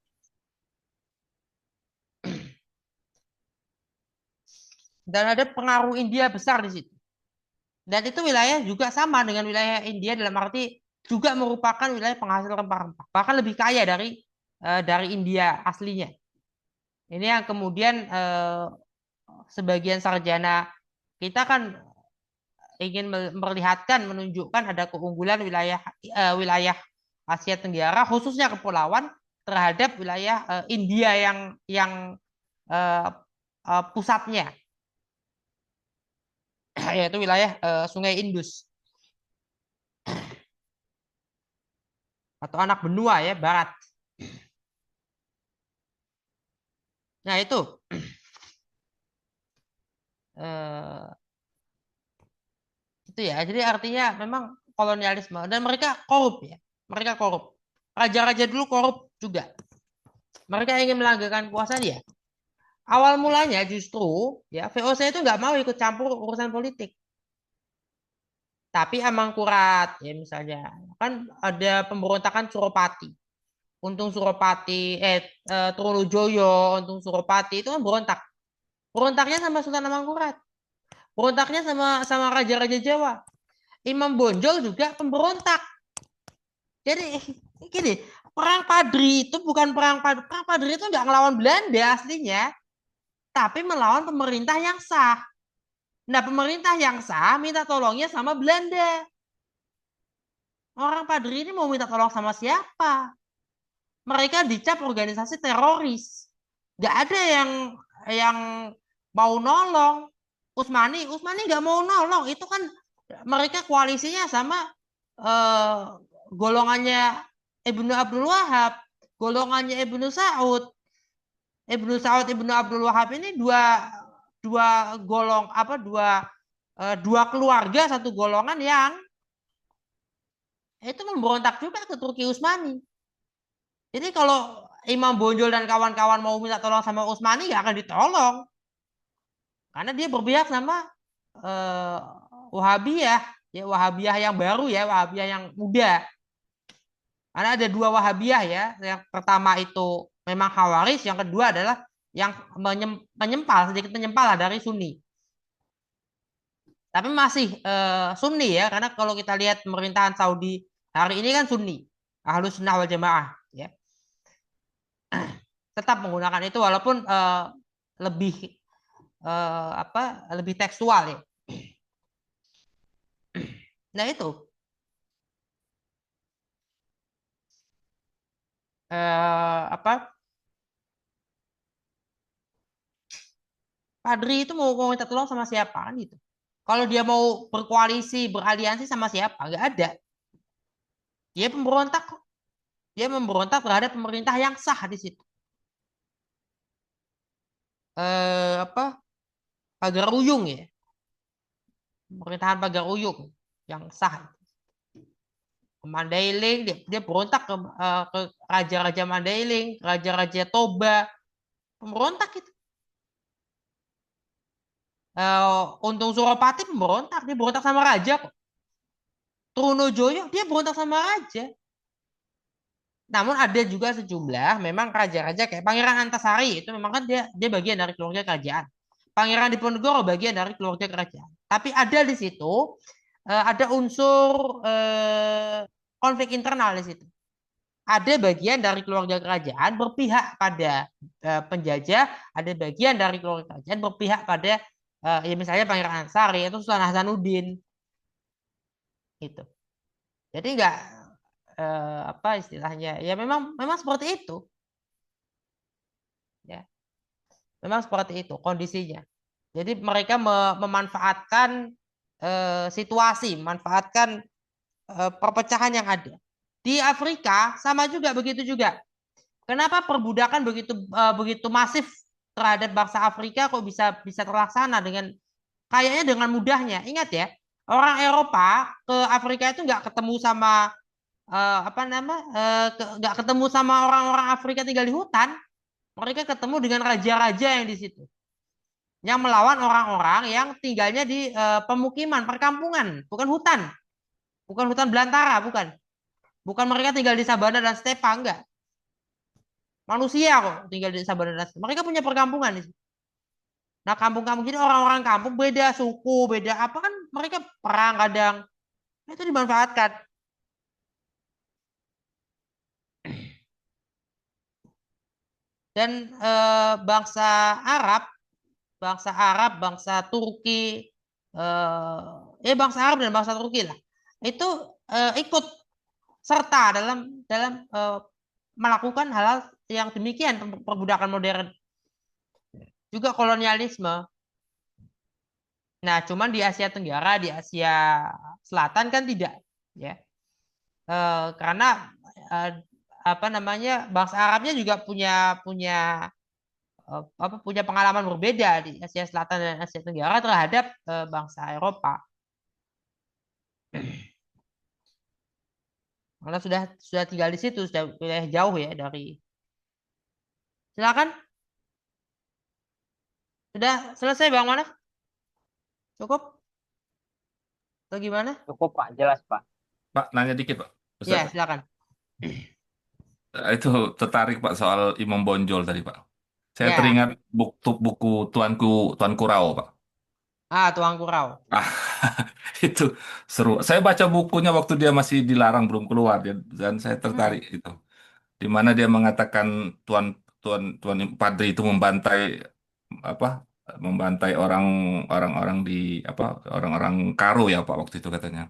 Dan ada pengaruh India besar di situ. Dan itu wilayah juga sama dengan wilayah India dalam arti juga merupakan wilayah penghasil rempah-rempah. Bahkan lebih kaya dari India aslinya. Ini yang kemudian sebagian sarjana kita kan ingin memperlihatkan, menunjukkan ada keunggulan wilayah Asia Tenggara, khususnya kepulauan terhadap wilayah India yang pusatnya, yaitu wilayah Sungai Indus atau anak benua ya, barat. Nah itu itu ya. Jadi artinya memang kolonialisme dan mereka korup ya. Mereka korup. Raja-raja dulu korup juga. Mereka ingin melanggengkan kuasa dia. Awal mulanya justru ya VOC itu nggak mau ikut campur urusan politik. Tapi Amangkurat ya misalnya kan ada pemberontakan Suropati. Untung Suropati, Trunojoyo, Untung Suropati itu kan berontak. Berontaknya sama Sultan Amangkurat. Berontaknya sama raja-raja Jawa. Imam Bonjol juga pemberontak. Jadi gini, perang Padri itu bukan perang Padri. Perang Padri itu nggak ngelawan Belanda aslinya, tapi melawan pemerintah yang sah. Nah, pemerintah yang sah minta tolongnya sama Belanda. Orang Padri ini mau minta tolong sama siapa? Mereka dicap organisasi teroris. Nggak ada yang mau nolong. Usmani nggak mau nolong. Itu kan mereka koalisinya sama golongannya Ibnu Abdul Wahab, golongannya Ibnu Saud. Ibnu Abdul Wahab ini dua keluarga, satu golongan yang itu memberontak juga ke Turki Utsmani. Jadi kalau Imam Bonjol dan kawan-kawan mau minta tolong sama Utsmani nggak akan ditolong karena dia berpihak sama Wahabiyah, ya Wahabiyah yang baru ya, Wahabiyah yang muda. Karena ada dua Wahabiyah ya, yang pertama itu memang Khawaris, yang kedua adalah yang sedikit menyempal lah dari Sunni. Tapi masih Sunni ya, karena kalau kita lihat pemerintahan Saudi hari ini kan Sunni, Ahlus Sunnah wal Jamaah ya. Tetap menggunakan itu walaupun lebih lebih tekstual ya. Nah itu Padri itu mau minta tolong sama siapa kan gitu. Kalau dia mau berkoalisi, beraliansi sama siapa? Nggak ada. Dia pemberontak kok. Dia memberontak terhadap pemerintah yang sah di situ. Pagar Uyung ya. Pemerintahan Pagar Uyung yang sah. Ke Mandailing, dia berontak ke raja-raja Mandailing, raja-raja Toba. Pemberontak itu. Untung Suropati pemberontak, dia berontak sama raja kok. Trunojoyo dia berontak sama raja. Namun ada juga sejumlah memang raja-raja kayak Pangeran Antasari itu memang kan dia bagian dari keluarga kerajaan. Pangeran Diponegoro bagian dari keluarga kerajaan. Tapi ada di situ ada unsur konflik internal di situ. Ada bagian dari keluarga kerajaan berpihak pada penjajah, ada bagian dari keluarga kerajaan berpihak pada ya misalnya Pangeran Antasari atau Sultan Hasanuddin. Gitu. Jadi apa istilahnya? Ya memang seperti itu, ya. Memang seperti itu kondisinya. Jadi mereka memanfaatkan situasi, memanfaatkan perpecahan yang ada. Di Afrika sama juga begitu juga. Kenapa perbudakan begitu masif terhadap bangsa Afrika kok bisa terlaksana kayaknya dengan mudahnya. Ingat ya, orang Eropa ke Afrika itu nggak ketemu sama nggak ketemu sama orang-orang Afrika tinggal di hutan. Mereka ketemu dengan raja-raja yang di situ, yang melawan orang-orang yang tinggalnya di pemukiman, perkampungan, bukan hutan belantara, bukan mereka tinggal di sabana dan stepa, enggak. Manusia kok tinggal di sabana dan stepa. Mereka punya perkampungan di situ. Nah, kampung-kampung jadi orang-orang kampung beda suku, beda apa kan mereka perang kadang. Nah, itu dimanfaatkan. Dan bangsa Arab, bangsa Turki, bangsa Arab dan bangsa Turki lah, itu ikut serta dalam melakukan hal yang demikian, perbudakan modern, juga kolonialisme. Nah, cuman di Asia Tenggara, di Asia Selatan kan tidak, ya, karena bangsa Arabnya juga punya pengalaman berbeda di Asia Selatan dan Asia Tenggara terhadap bangsa Eropa. Karena sudah tinggal di situ, sudah wilayah jauh ya dari. Silakan. Sudah selesai Bang Manaf? Cukup? Atau gimana? Cukup Pak, jelas Pak. Pak, nanya dikit Pak. Ya, Ustaz. silakan. Itu tertarik Pak soal Imam Bonjol tadi Pak. Saya Ya. teringat buku Tuanku Rao Pak. Tuan Kurau. Itu seru. Saya baca bukunya waktu dia masih dilarang belum keluar dan saya tertarik itu. Di mana dia mengatakan Tuan Padri itu membantai orang-orang di orang-orang Karo ya Pak waktu itu katanya.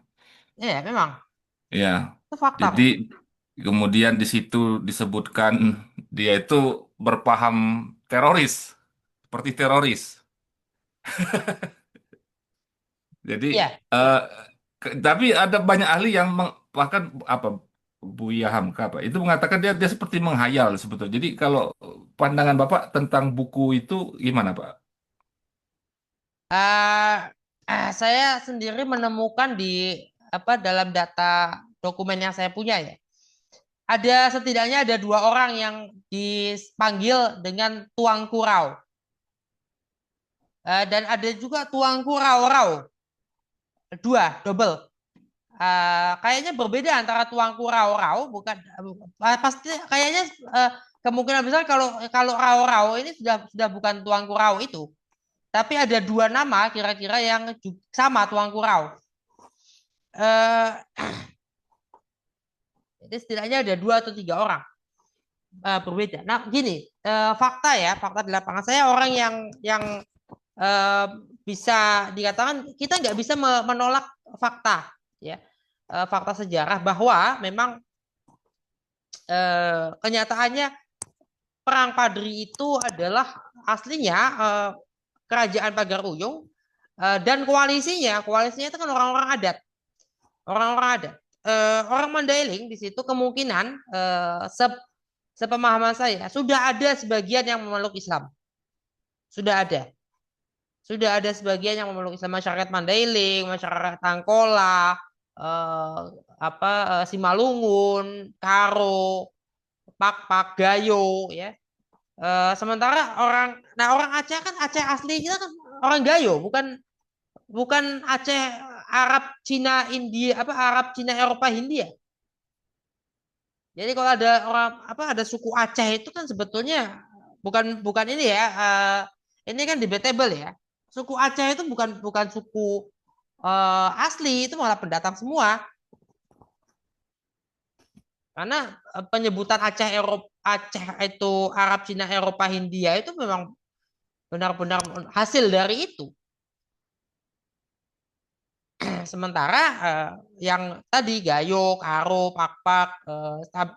Ya, memang. Ya. Itu fakta. Jadi kemudian di situ disebutkan dia itu berpaham teroris, seperti teroris. Jadi, Ya. tapi ada banyak ahli yang bahkan Buya Hamka itu mengatakan dia seperti menghayal sebetulnya. Jadi kalau pandangan Bapak tentang buku itu gimana Pak? Saya sendiri menemukan dalam data dokumen yang saya punya ya. Setidaknya ada 2 orang yang dipanggil dengan Tuan Kurau. Dan ada juga Tuan Kurau-Rau. 2, double. Kayaknya berbeda antara Tuan Kurau-Rau, bukan pasti kayaknya kemungkinan besar kalau Rau-Rau ini sudah bukan Tuan Kurau itu. Tapi ada 2 nama kira-kira yang sama Tuan Kurau. Jadi setidaknya ada 2 atau 3 orang berbeda. Nah, gini, fakta di lapangan, saya orang yang bisa dikatakan kita nggak bisa menolak fakta, ya, fakta sejarah bahwa memang kenyataannya Perang Padri itu adalah aslinya kerajaan Pagaruyung dan koalisinya itu kan orang-orang adat. Orang Mandailing di situ kemungkinan sepemahaman saya sudah ada sebagian yang memeluk Islam. Sudah ada sebagian yang memeluk Islam, masyarakat Mandailing, masyarakat Tangkola, Simalungun, Karo, Pak Gayo, ya. Sementara orang Aceh kan Aceh asli kita kan orang Gayo, bukan Aceh Arab Cina India Arab Cina Eropa Hindia. Jadi kalau ada ada suku Aceh itu kan sebetulnya bukan ini ya, ini kan debatable ya. Suku Aceh itu bukan suku asli, itu malah pendatang semua. Karena penyebutan Aceh itu Arab Cina Eropa Hindia itu memang benar-benar hasil dari itu. sementara yang tadi Gayo, Karo, Pakpak,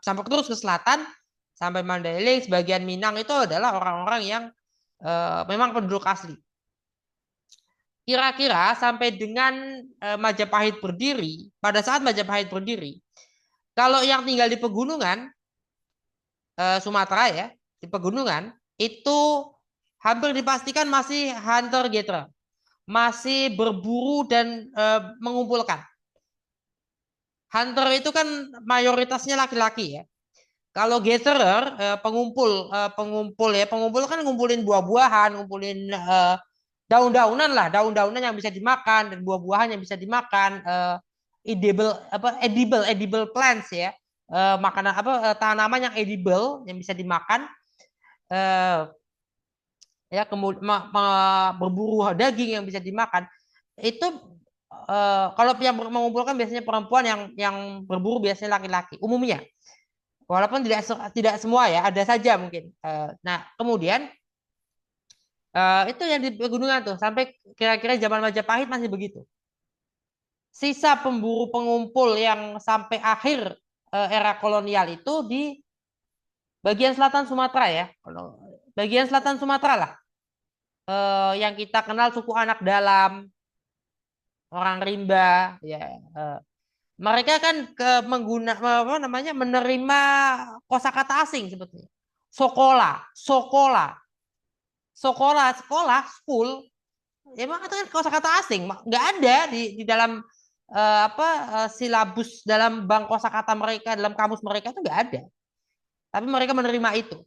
sampai terus ke selatan sampai Mandailing, sebagian Minang itu adalah orang-orang yang memang penduduk asli. Kira-kira sampai dengan Majapahit berdiri, pada saat Majapahit berdiri, kalau yang tinggal di pegunungan Sumatera ya, di pegunungan itu hampir dipastikan masih hunter-gatherer, masih berburu dan mengumpulkan. Hunter itu kan mayoritasnya laki-laki ya. Kalau gatherer pengumpul ya, pengumpul kan ngumpulin buah-buahan, ngumpulin daun-daunan lah, daun-daunan yang bisa dimakan dan buah-buahan yang bisa dimakan, edible plants ya, makanan tanaman yang edible yang bisa dimakan, ya kemudian berburu daging yang bisa dimakan. Itu kalau yang mengumpulkan biasanya perempuan, yang berburu biasanya laki-laki umumnya, walaupun tidak semua ya, ada saja mungkin. Nah kemudian itu yang di pegunungan tuh sampai kira-kira zaman Majapahit masih begitu. Sisa pemburu pengumpul yang sampai akhir era kolonial itu di bagian selatan Sumatera ya. Kalau bagian selatan Sumatera lah, yang kita kenal suku Anak Dalam, orang Rimba ya. Mereka kan menerima kosakata asing sebetulnya. Sekolah, school, ya emang itu kan kosakata asing, nggak ada di dalam silabus dalam bank kosakata mereka, dalam kamus mereka itu nggak ada. Tapi mereka menerima itu.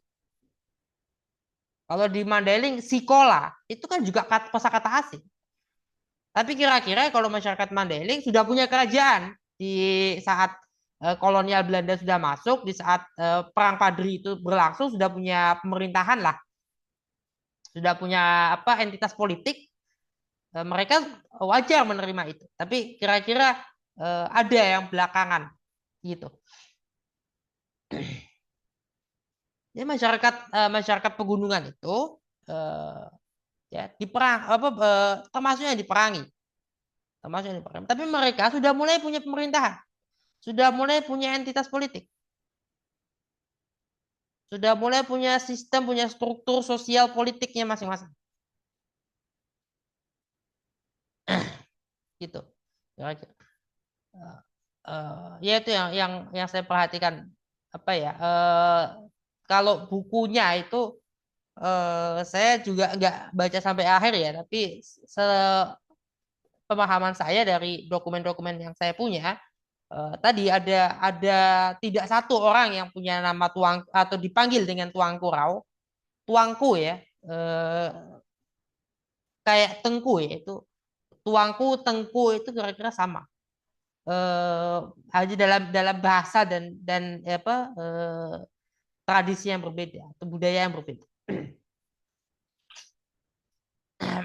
Kalau di Mandailing, sikola itu kan juga kosakata asing. Tapi kira-kira kalau masyarakat Mandailing sudah punya kerajaan di saat kolonial Belanda sudah masuk, di saat perang Padri itu berlangsung, sudah punya pemerintahan lah, sudah punya entitas politik, mereka wajar menerima itu. Tapi kira-kira ada yang belakangan gitu. Ya masyarakat pegunungan itu ya diperang termasuk yang diperangi. Tapi mereka sudah mulai punya pemerintahan, sudah mulai punya entitas politik, sudah mulai punya sistem, punya struktur sosial politiknya masing-masing. Gitu. Kira-kira. Ya itu yang saya perhatikan kalau bukunya itu saya juga nggak baca sampai akhir ya, tapi pemahaman saya dari dokumen-dokumen yang saya punya, tadi ada tidak satu orang yang punya nama Tuang atau dipanggil dengan Tuangku Rao, Tuangku ya, kayak Tengku ya, itu Tuangku, Tengku itu kira-kira sama. Hanya dalam bahasa dan tradisi yang berbeda atau budaya yang berbeda.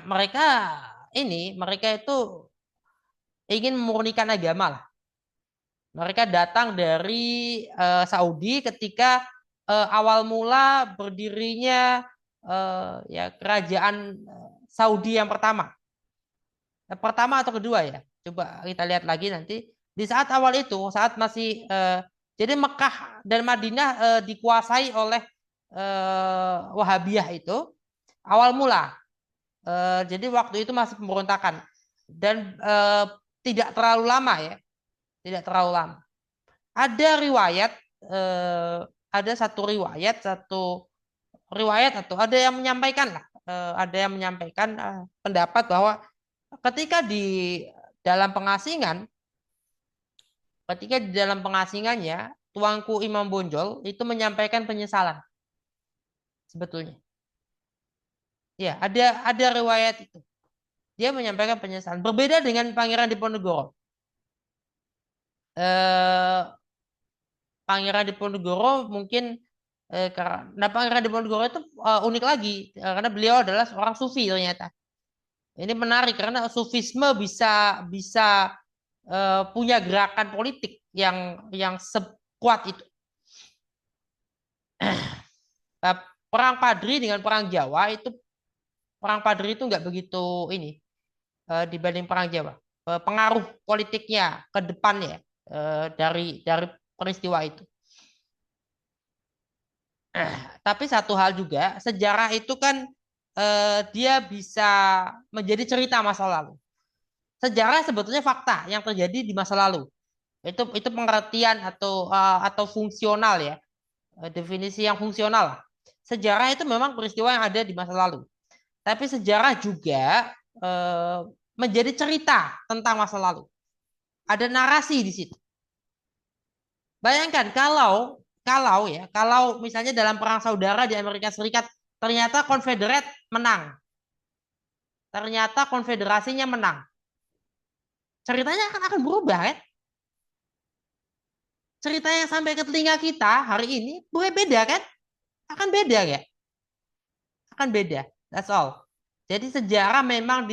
Mereka itu ingin memurnikan agama lah. Mereka datang dari Saudi ketika awal mula berdirinya ya kerajaan Saudi yang pertama atau kedua ya. Coba kita lihat lagi nanti. Di saat awal itu, saat masih jadi Mekah dan Madinah dikuasai oleh Wahabiyah itu awal mula. Jadi waktu itu masih pemberontakan dan tidak terlalu lama ya, tidak terlalu lama. Ada satu riwayat atau ada yang menyampaikan lah, pendapat bahwa ketika di dalam pengasingannya Tuanku Imam Bonjol itu menyampaikan penyesalan sebetulnya. Ya, ada riwayat itu. Dia menyampaikan penyesalan. Berbeda dengan Pangeran Diponegoro. Pangeran Diponegoro mungkin karena Pangeran Diponegoro itu unik lagi karena beliau adalah seorang sufi ternyata. Ini menarik karena sufisme bisa punya gerakan politik yang sekuat itu. Perang Padri dengan perang Jawa itu, perang Padri itu nggak begitu ini dibanding perang Jawa. pengaruh politiknya ke depannya dari peristiwa itu. Tapi satu hal juga, sejarah itu kan dia bisa menjadi cerita masa lalu. Sejarah sebetulnya fakta yang terjadi di masa lalu. Itu pengertian atau fungsional ya. Definisi yang fungsional lah. Sejarah itu memang peristiwa yang ada di masa lalu. Tapi sejarah juga menjadi cerita tentang masa lalu. Ada narasi di situ. Bayangkan kalau misalnya dalam perang saudara di Amerika Serikat ternyata Confederate menang, ternyata konfederasinya menang, ceritanya akan berubah kan? Cerita yang sampai ke telinga kita hari ini boleh beda kan? Akan beda ya? Akan beda. That's all. Jadi sejarah memang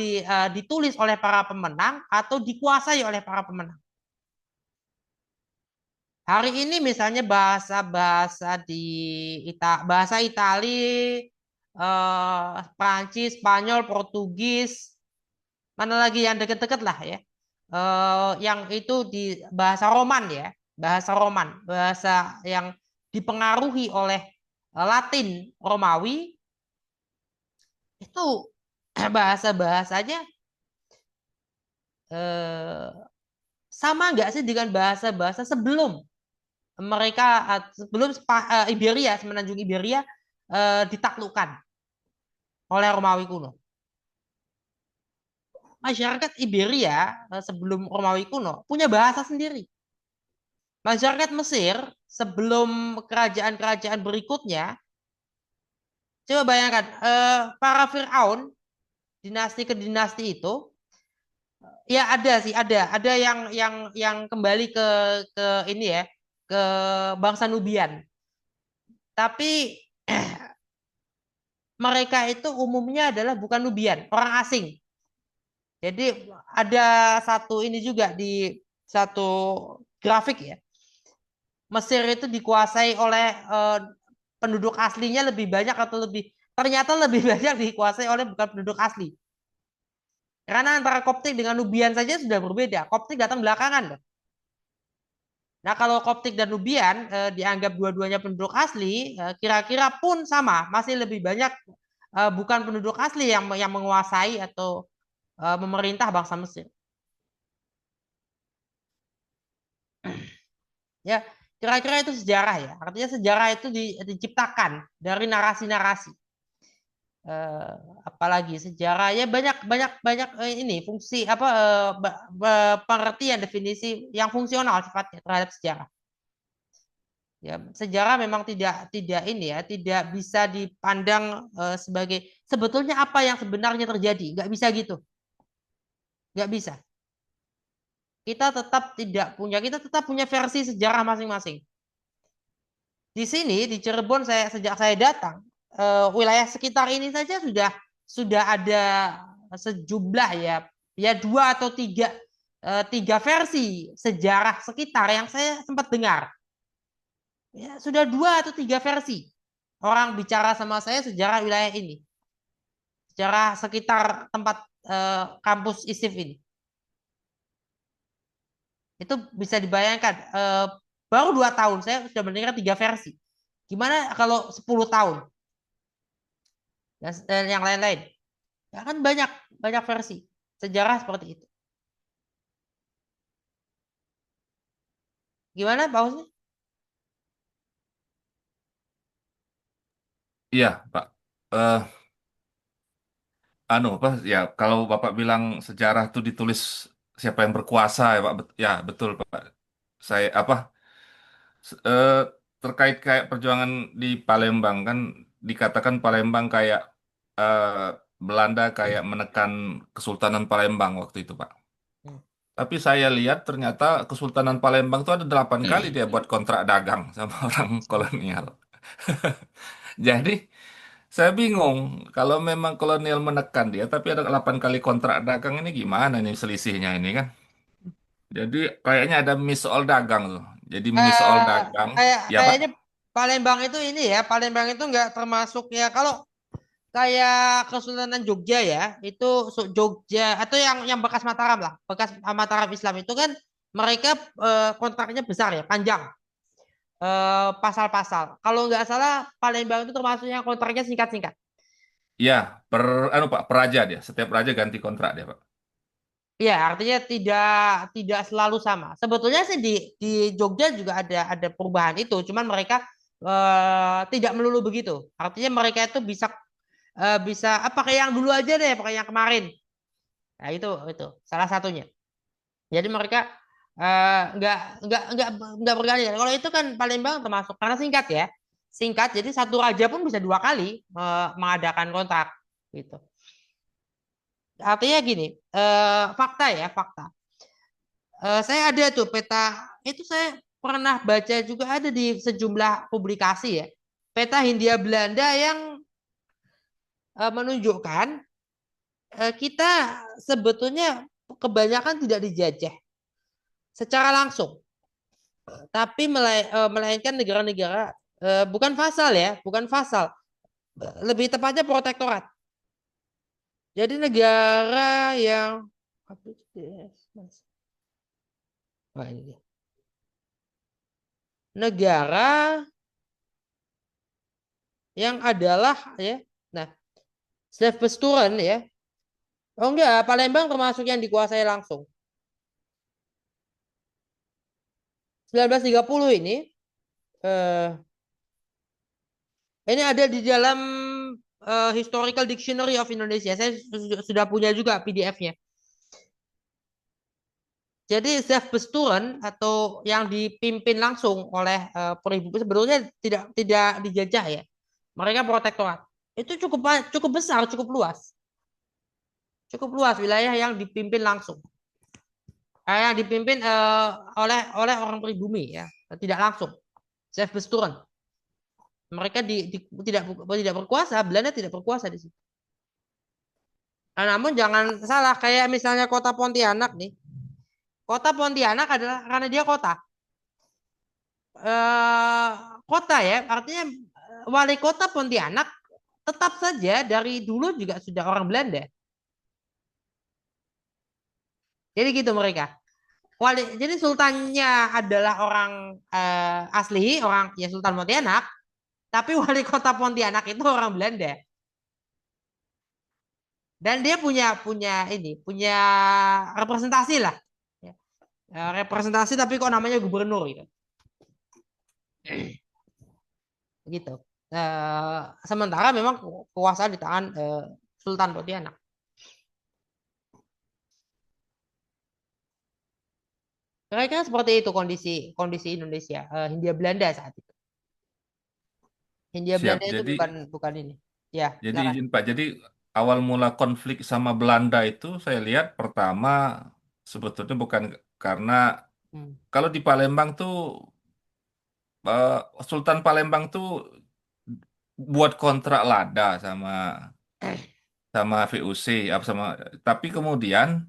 ditulis oleh para pemenang atau dikuasai oleh para pemenang. Hari ini misalnya bahasa-bahasa bahasa Itali, Prancis, Spanyol, Portugis, mana lagi yang deket-deket lah ya. Yang itu di bahasa Roman ya, bahasa yang dipengaruhi oleh Latin Romawi itu bahasa-bahasanya eh, sama nggak sih dengan bahasa-bahasa sebelum Iberia, semenanjung Iberia ditaklukkan oleh Romawi kuno. Masyarakat Iberia sebelum Romawi kuno punya bahasa sendiri. Masyarakat Mesir sebelum kerajaan-kerajaan berikutnya, coba bayangkan para Firaun dinasti ke dinasti itu, ya ada sih ada yang kembali ke ini ya, ke bangsa Nubian. Tapi mereka itu umumnya adalah bukan Nubian, orang asing. Jadi ada satu ini juga di satu grafik ya. Mesir itu dikuasai oleh penduduk aslinya lebih banyak atau ternyata lebih banyak dikuasai oleh bukan penduduk asli. Karena antara Koptik dengan Nubian saja sudah berbeda. Koptik datang belakangan loh. Nah, kalau Koptik dan Nubian dianggap dua-duanya penduduk asli, kira-kira pun sama, masih lebih banyak bukan penduduk asli yang menguasai atau memerintah bangsa Mesir. Ya, kira-kira itu sejarah ya. Artinya sejarah itu diciptakan dari narasi-narasi. Apalagi sejarah ya banyak ini fungsi apa pengertian definisi yang fungsional sifatnya terhadap sejarah. Ya, sejarah memang tidak ini ya, tidak bisa dipandang sebagai sebetulnya apa yang sebenarnya terjadi. Nggak bisa gitu. Nggak bisa. Kita tetap punya versi sejarah masing-masing. Di sini di Cirebon sejak saya datang wilayah sekitar ini saja sudah ada sejumlah ya 2 atau 3 versi sejarah sekitar yang saya sempat dengar. Ya, sudah 2 atau 3 versi orang bicara sama saya sejarah wilayah ini, sejarah sekitar tempat kampus ISIF ini. Itu bisa dibayangkan baru 2 tahun saya sudah mendengar 3 versi. Gimana kalau 10 tahun dan yang lain-lain? Ya kan banyak versi sejarah seperti itu. Gimana Pak Husni? Iya, Pak. Eh, Pak, ya kalau Bapak bilang sejarah itu ditulis siapa yang berkuasa ya, Pak. Ya, betul, Pak. Saya eh, terkait kayak perjuangan di Palembang kan dikatakan Palembang kayak eh, Belanda kayak menekan Kesultanan Palembang waktu itu, Pak. Hmm. Tapi saya lihat ternyata Kesultanan Palembang itu ada 8 kali dia buat kontrak dagang sama orang kolonial. Jadi saya bingung kalau memang kolonial menekan dia, tapi ada 8 kali kontrak dagang ini gimana nih selisihnya ini kan? Jadi kayaknya ada miss all dagang tuh. Jadi miss all dagang, ya Pak. Kayaknya Palembang itu ini ya, Palembang itu nggak termasuk ya kalau kayak Kesultanan Jogja ya, itu Jogja atau yang bekas Mataram lah, bekas Mataram Islam itu kan mereka kontraknya besar ya, panjang, pasal-pasal. Kalau nggak salah Palembang itu termasuk yang kontraknya singkat-singkat. Ya, Pak, per raja dia. Setiap raja ganti kontrak dia, Pak. Ya, artinya tidak selalu sama. Sebetulnya sih di Jogja juga ada perubahan itu, cuman mereka tidak melulu begitu. Artinya mereka itu bisa apa kayak yang dulu aja deh, pakai yang kemarin. Nah, itu salah satunya. Jadi mereka nggak berganti. Kalau itu kan Palembang termasuk karena singkat ya, singkat. Jadi satu raja pun bisa 2 kali mengadakan kontrak gitu. Artinya gini, fakta ya fakta. Saya ada tuh peta itu saya pernah baca juga ada di sejumlah publikasi ya. Peta Hindia Belanda yang menunjukkan kita sebetulnya kebanyakan tidak dijajah secara langsung, tapi melainkan negara-negara bukan vasal ya, bukan vasal, lebih tepatnya protektorat. Jadi negara yang ini dia. Negara yang adalah ya, nah, Slesvig-Holstein ya. Oh enggak, Palembang termasuk yang dikuasai langsung. 1930 ini ada di dalam Historical Dictionary of Indonesia. Saya sudah punya juga PDF-nya. Jadi Slesvig-Holstein atau yang dipimpin langsung oleh pribumi sebetulnya tidak dijajah ya. Mereka protektorat. Itu cukup besar, cukup luas. Cukup luas wilayah yang dipimpin langsung. Yang dipimpin oleh orang pribumi ya, tidak langsung. Slesvig-Holstein. Mereka tidak berkuasa, Belanda tidak berkuasa di situ. Nah, namun jangan salah, kayak misalnya kota Pontianak nih. Kota Pontianak adalah karena dia kota. Kota ya, artinya wali kota Pontianak tetap saja dari dulu juga sudah orang Belanda. Jadi gitu mereka. Jadi sultannya adalah orang asli, orang ya Sultan Pontianak, tapi wali kota Pontianak itu orang Belanda. Dan dia punya representasi lah. Representasi tapi kok namanya gubernur gitu. Gitu. Sementara memang kekuasaan di tangan Sultan Pontianak. Kira-kira seperti itu kondisi Indonesia, Hindia Belanda saat itu. Hindia Siap. Belanda itu Jadi bukan ini. Ya, Jadi silakan. izin Pak, jadi awal mula konflik sama Belanda itu saya lihat pertama sebetulnya bukan karena kalau di Palembang tuh Sultan Palembang tuh buat kontrak lada sama sama VOC apa sama, tapi kemudian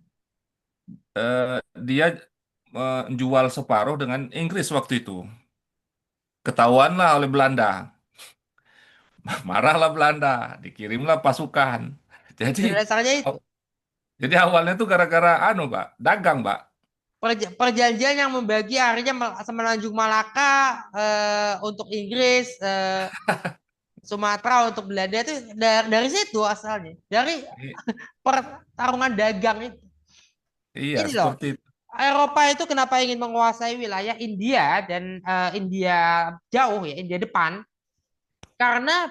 dia menjual separuh dengan Inggris waktu itu. Ketahuanlah oleh Belanda. Marahlah Belanda, dikirimlah pasukan. Jadi Dan dasarnya itu Jadi awalnya tuh gara-gara Pak, dagang, Pak. perjanjian yang membagi akhirnya Semenanjung Malaka untuk Inggris, Sumatera untuk Belanda itu dari situ asalnya. Dari pertarungan dagang itu. Iya, Ini loh, seperti itu. Eropa itu kenapa ingin menguasai wilayah India dan India jauh ya, India depan? Karena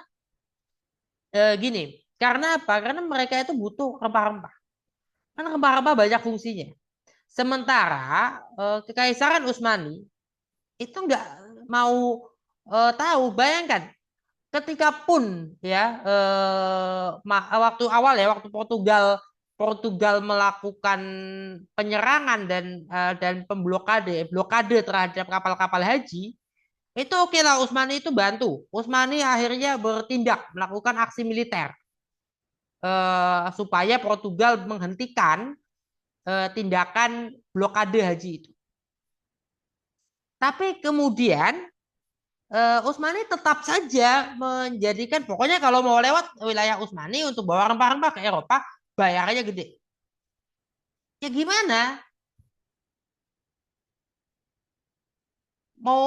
gini, karena apa? Karena mereka itu butuh rempah-rempah. Kan rempah-rempah banyak fungsinya. Sementara Kekaisaran Utsmani itu nggak mau tahu. Bayangkan, ketika pun ya waktu awal ya, waktu Portugal melakukan penyerangan dan blokade terhadap kapal-kapal haji, itu oke lah Utsmani itu bantu. Utsmani akhirnya bertindak melakukan aksi militer supaya Portugal menghentikan tindakan blokade haji itu. Tapi kemudian Utsmani tetap saja menjadikan, pokoknya kalau mau lewat wilayah Utsmani untuk bawa rempah-rempah ke Eropa, bayarnya gede. Ya gimana? Mau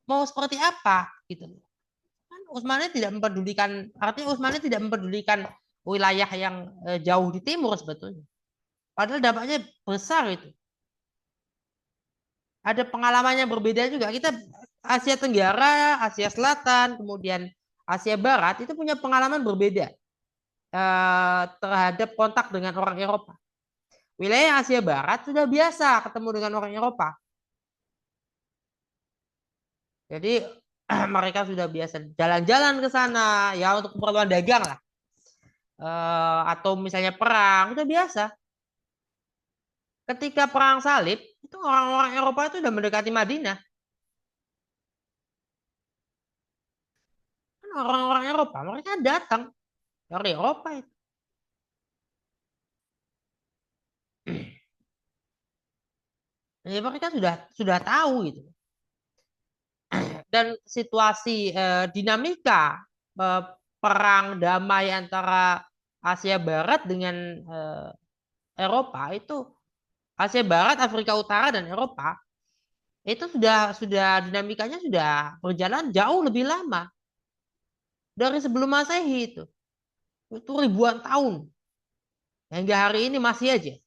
mau seperti apa gitu loh. Kan Utsmani tidak mempedulikan, artinya Utsmani tidak mempedulikan wilayah yang jauh di timur sebetulnya. Padahal dampaknya besar itu. Ada pengalamannya berbeda juga. Kita Asia Tenggara, Asia Selatan, kemudian Asia Barat itu punya pengalaman berbeda terhadap kontak dengan orang Eropa. Wilayah Asia Barat sudah biasa ketemu dengan orang Eropa. Jadi mereka sudah biasa jalan-jalan ke sana ya untuk keperluan dagang lah. Atau misalnya perang, sudah biasa. Ketika perang salib, itu orang-orang Eropa itu sudah mendekati Madinah. Kan orang-orang Eropa, mereka datang dari Eropa itu. Jadi mereka sudah tahu gitu. Dan situasi dinamika perang damai antara Asia Barat dengan Eropa itu, Asia Barat, Afrika Utara dan Eropa itu sudah dinamikanya sudah berjalan jauh lebih lama dari sebelum Masehi itu ribuan tahun hingga hari ini masih aja,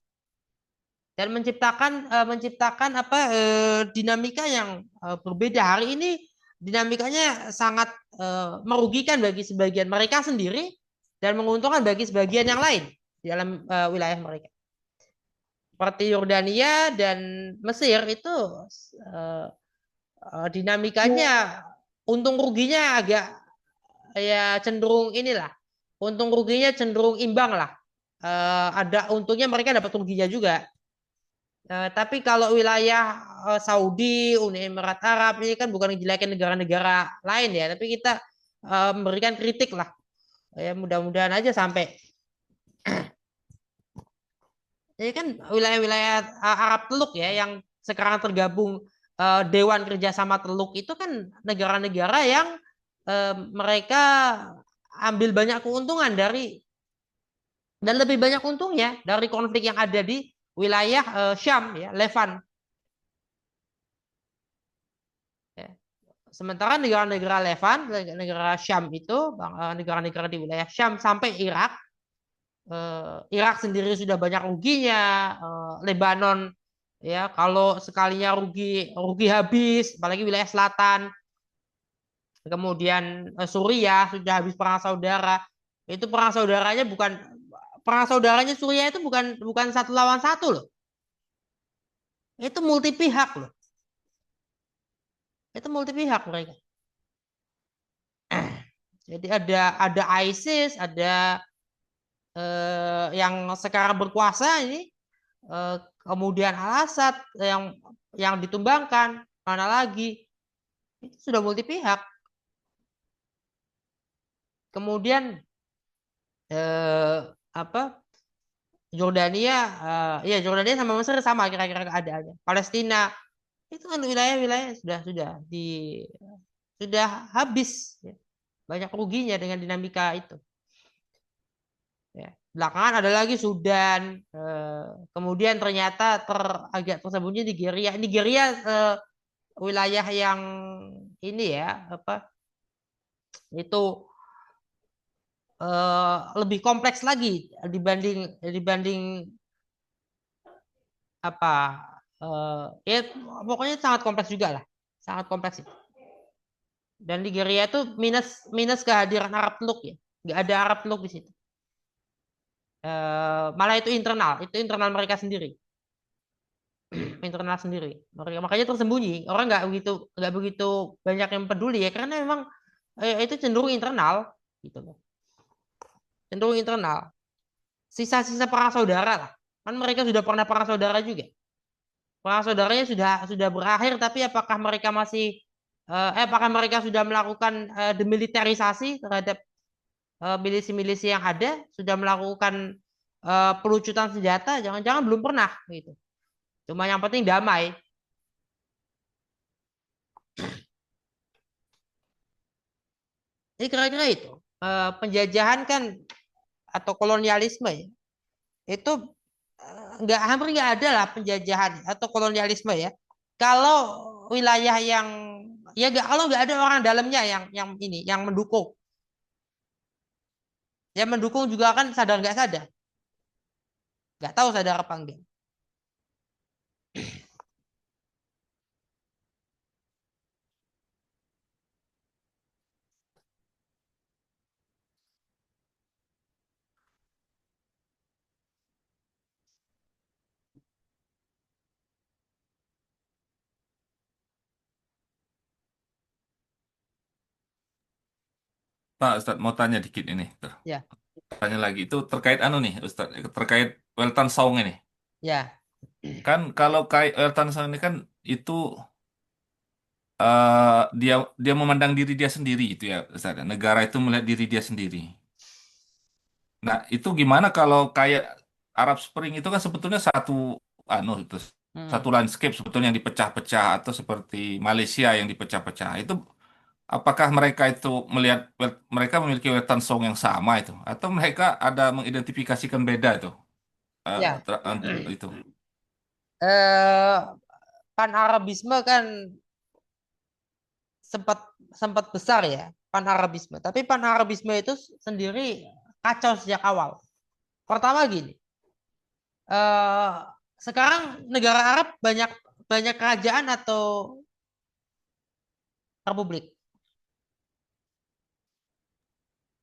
dan menciptakan dinamika yang berbeda. Hari ini dinamikanya sangat merugikan bagi sebagian mereka sendiri dan menguntungkan bagi sebagian yang lain di dalam wilayah mereka. Seperti Yordania dan Mesir itu dinamikanya untung ruginya agak ya cenderung inilah, untung ruginya cenderung imbang lah. Ada untungnya, mereka dapat ruginya juga. Tapi kalau wilayah Saudi, Uni Emirat Arab ini kan bukan menjelekan negara-negara lain ya, tapi kita memberikan kritik lah. Ya mudah-mudahan aja sampai. Jadi kan wilayah-wilayah Arab Teluk ya yang sekarang tergabung Dewan Kerjasama Teluk itu kan negara-negara yang mereka ambil banyak keuntungan dari, dan lebih banyak untungnya dari konflik yang ada di wilayah Syam ya, Levan. Ya. Sementara negara-negara Levan, negara Syam itu, negara-negara di wilayah Syam sampai Irak, Irak sendiri sudah banyak ruginya, Lebanon ya kalau sekalinya rugi habis, apalagi wilayah selatan. Kemudian Suriah sudah habis perang saudara. Itu perang saudaranya Suriah itu bukan satu lawan satu loh. Itu multi pihak loh. Itu multi pihak mereka. Jadi ada ISIS, ada yang sekarang berkuasa ini, kemudian Al-Assad yang ditumbangkan, mana lagi? Itu sudah multi pihak. Kemudian Jordania, ya Jordania sama Mesir sama kira-kira keadaannya. Palestina itu kan wilayah-wilayah sudah habis ya. Banyak ruginya dengan dinamika itu. Ya. Belakangan ada lagi Sudan, kemudian ternyata agak tersembunyi Nigeria. Nigeria wilayah yang ini ya itu lebih kompleks lagi dibanding ya pokoknya sangat kompleks juga lah, sangat kompleks itu. Dan Nigeria itu minus kehadiran Arab Teluk ya, nggak ada Arab Teluk di situ. Malah itu internal mereka sendiri. Internal sendiri. Makanya tersembunyi. Orang nggak begitu banyak yang peduli ya, karena memang itu cenderung internal gitu loh. Cenderung internal. Sisa-sisa perang saudara lah. Kan mereka sudah pernah perang saudara juga. Perang saudaranya sudah berakhir, tapi apakah mereka sudah melakukan demilitarisasi terhadap milisi-milisi yang ada, sudah melakukan pelucutan senjata? Jangan-jangan belum pernah gitu. Cuma yang penting damai. Jadi kira-kira itu penjajahan kan atau kolonialisme ya, itu hampir nggak ada lah penjajahan atau kolonialisme ya. Kalau wilayah yang ya nggak, kalau nggak ada orang dalamnya yang mendukung, yang mendukung juga kan sadar nggak sadar, nggak tahu sadar apa enggak. Pak Ustadz mau tanya dikit ini. Tuh. Ya, Tanya lagi itu terkait anu nih Ustadz, terkait Weltan Saung ini. ya, Kan kalau kayak Weltan Saung ini kan itu eh, dia dia memandang diri dia sendiri itu ya Ustadz. Negara itu melihat diri dia sendiri. Nah, itu gimana kalau kayak Arab Spring itu kan sebetulnya satu anu itu satu landscape sebetulnya yang dipecah-pecah atau seperti Malaysia yang dipecah-pecah. Itu apakah mereka itu melihat mereka memiliki wetan song yang sama itu atau mereka ada mengidentifikasikan beda itu ya. itu. Eh, Pan-Arabisme kan sempat sempat besar ya, Pan-Arabisme. Tapi Pan-Arabisme itu sendiri kacau sejak awal. Pertama gini, eh, sekarang negara Arab banyak banyak kerajaan atau republik.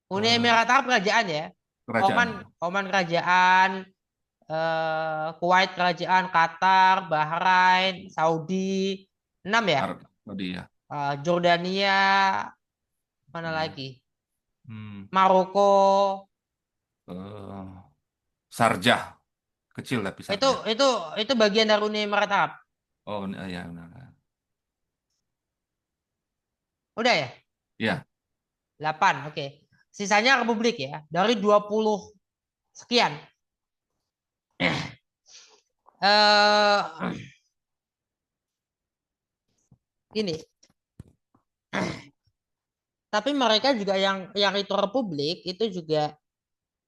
Uni Eh, Emirat Arab kerajaan ya. Oman, kerajaan. Oman kerajaan, Kuwait kerajaan, Qatar, Bahrain, Saudi, 6 ya. Arab tadi ya. Jordania, mana Hmm. lagi? Hmm. Maroko. Eh, Sarjah kecil tapi Itu Sarjah. itu itu bagian dari Uni Emirat Arab. Oh ya benar. Udah ya? Ya. 8, oke. Sisanya republik ya. Dari 20 sekian. Eh Gini. Tapi mereka juga yang itu republik itu juga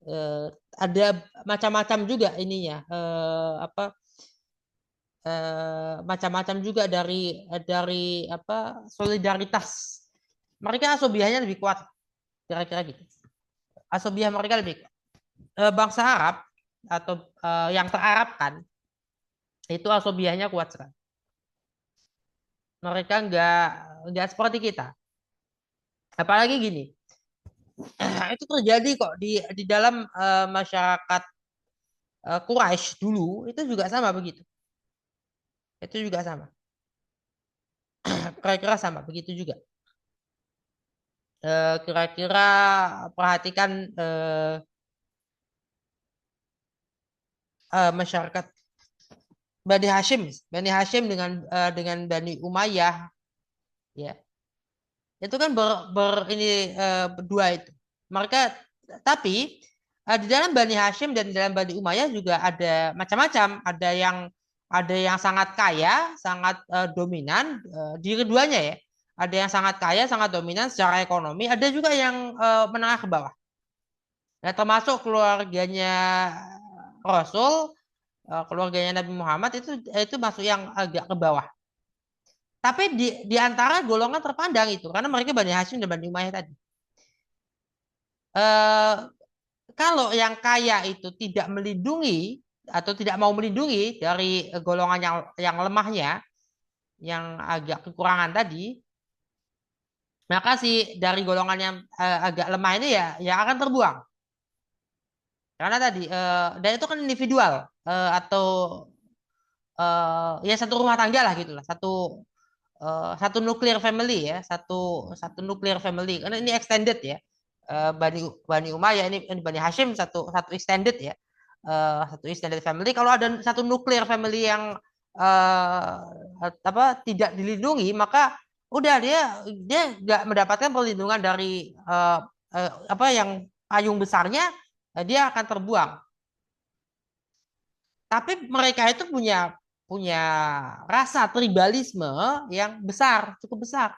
eh, ada macam-macam juga ininya, macam-macam juga dari apa solidaritas. Mereka asobiahnya lebih kuat, kira-kira gitu. Asobiah mereka lebih kuat. Bangsa Arab atau yang terarabkan itu asobiahnya kuat sekali. Mereka nggak seperti kita. Apalagi gini, itu terjadi kok di dalam masyarakat Quraisy dulu itu juga sama begitu. Itu juga sama. Kira-kira sama begitu juga. Kira-kira perhatikan masyarakat Bani Hashim dengan Bani Umayyah, ya. Itu kan berdua itu. Mereka tapi di dalam Bani Hashim dan di dalam Bani Umayyah juga ada macam-macam. Ada yang sangat kaya, sangat dominan di keduanya ya. Ada yang sangat kaya, sangat dominan secara ekonomi. Ada juga yang menengah ke bawah. Nah, termasuk keluarganya Rasul, keluarganya Nabi Muhammad itu masuk yang agak ke bawah. Tapi di antara golongan terpandang itu, karena mereka Bani Hashim dan Bani Umayyah tadi. Eh, Kalau yang kaya itu tidak melindungi atau tidak mau melindungi dari golongan yang lemahnya, yang agak kekurangan tadi, maka dari golongan yang agak lemah ini ya akan terbuang. Karena tadi dan itu kan individual atau ya satu rumah tangga lah gitulah, satu nuclear family ya, satu nuclear family. Karena ini extended ya. Bani Umayyah ini Bani Hashim satu satu extended ya. Satu extended family. Kalau ada satu nuclear family yang tidak dilindungi, maka udah dia nggak mendapatkan perlindungan dari yang payung besarnya, dia akan terbuang. Tapi mereka itu punya punya rasa tribalisme yang besar, cukup besar.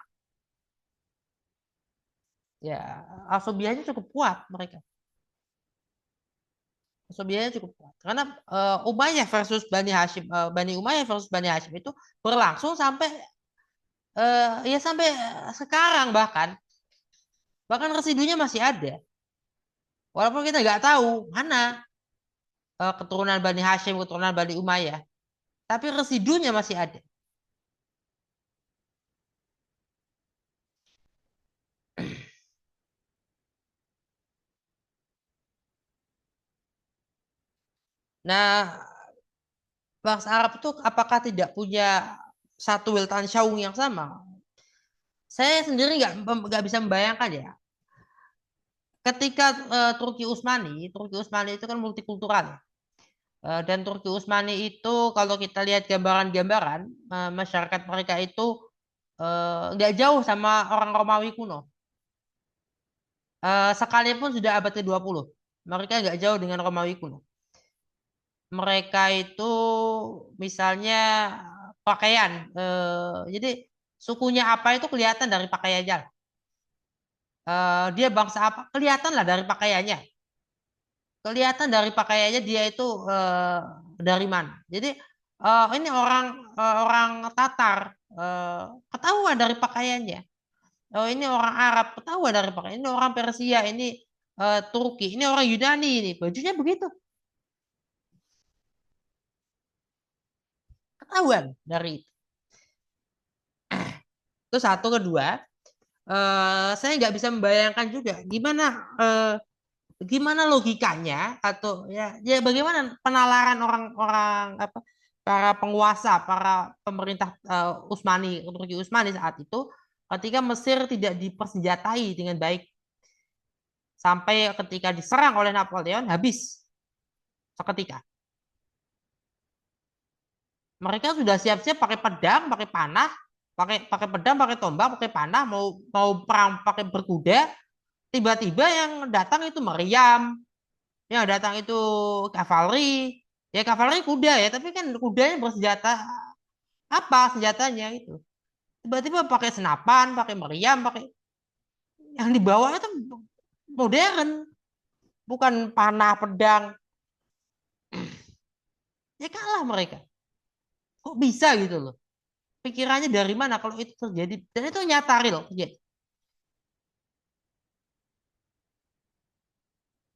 Ya, asobianya cukup kuat mereka. Asobianya cukup kuat. Karena Umayyah versus Bani Hashim, Bani Umayyah versus Bani Hashim itu berlangsung sampai ya sampai sekarang bahkan residunya masih ada. Walaupun kita nggak tahu mana keturunan Bani Hashim, keturunan Bani Umayyah, tapi residunya masih ada. Nah, bangsa Arab itu apakah tidak punya satu Wiltan Syaung yang sama? Saya sendiri nggak bisa membayangkan ya. Ketika Turki Utsmani itu kan multikultural ya. Dan Turki Utsmani itu kalau kita lihat gambaran-gambaran masyarakat mereka itu nggak jauh sama orang Romawi kuno. Sekalipun sudah abad ke-20, mereka nggak jauh dengan Romawi kuno. Mereka itu misalnya pakaian, jadi sukunya apa itu kelihatan dari pakaiannya. Dia bangsa apa kelihatan lah dari pakaiannya. Kelihatan dari pakaiannya dia itu dari mana. Jadi ini orang Tatar, ketahuan dari pakaiannya. Oh ini orang Arab, ketahuan dari pakaian. Ini orang Persia, ini Turki, ini orang Yunani, ini bajunya begitu. Ketahuan dari itu. Itu satu. Kedua, saya nggak bisa membayangkan juga gimana logikanya atau ya bagaimana penalaran orang-orang apa para penguasa, para pemerintah Turki Utsmani saat itu ketika Mesir tidak dipersenjatai dengan baik sampai ketika diserang oleh Napoleon habis seketika. Mereka sudah siap-siap pakai pedang, pakai panah, pakai pedang, pakai tombak, pakai panah, mau perang pakai berkuda. Tiba-tiba yang datang itu meriam, yang datang itu kavaleri. Ya kavaleri kuda ya, tapi kan kudanya bersenjata apa senjatanya itu? Tiba-tiba pakai senapan, pakai meriam, pakai yang dibawa itu modern, bukan panah pedang. Ya kalah mereka. Kok bisa gitu loh? Pikirannya dari mana kalau itu terjadi? Dan itu nyata real terjadi.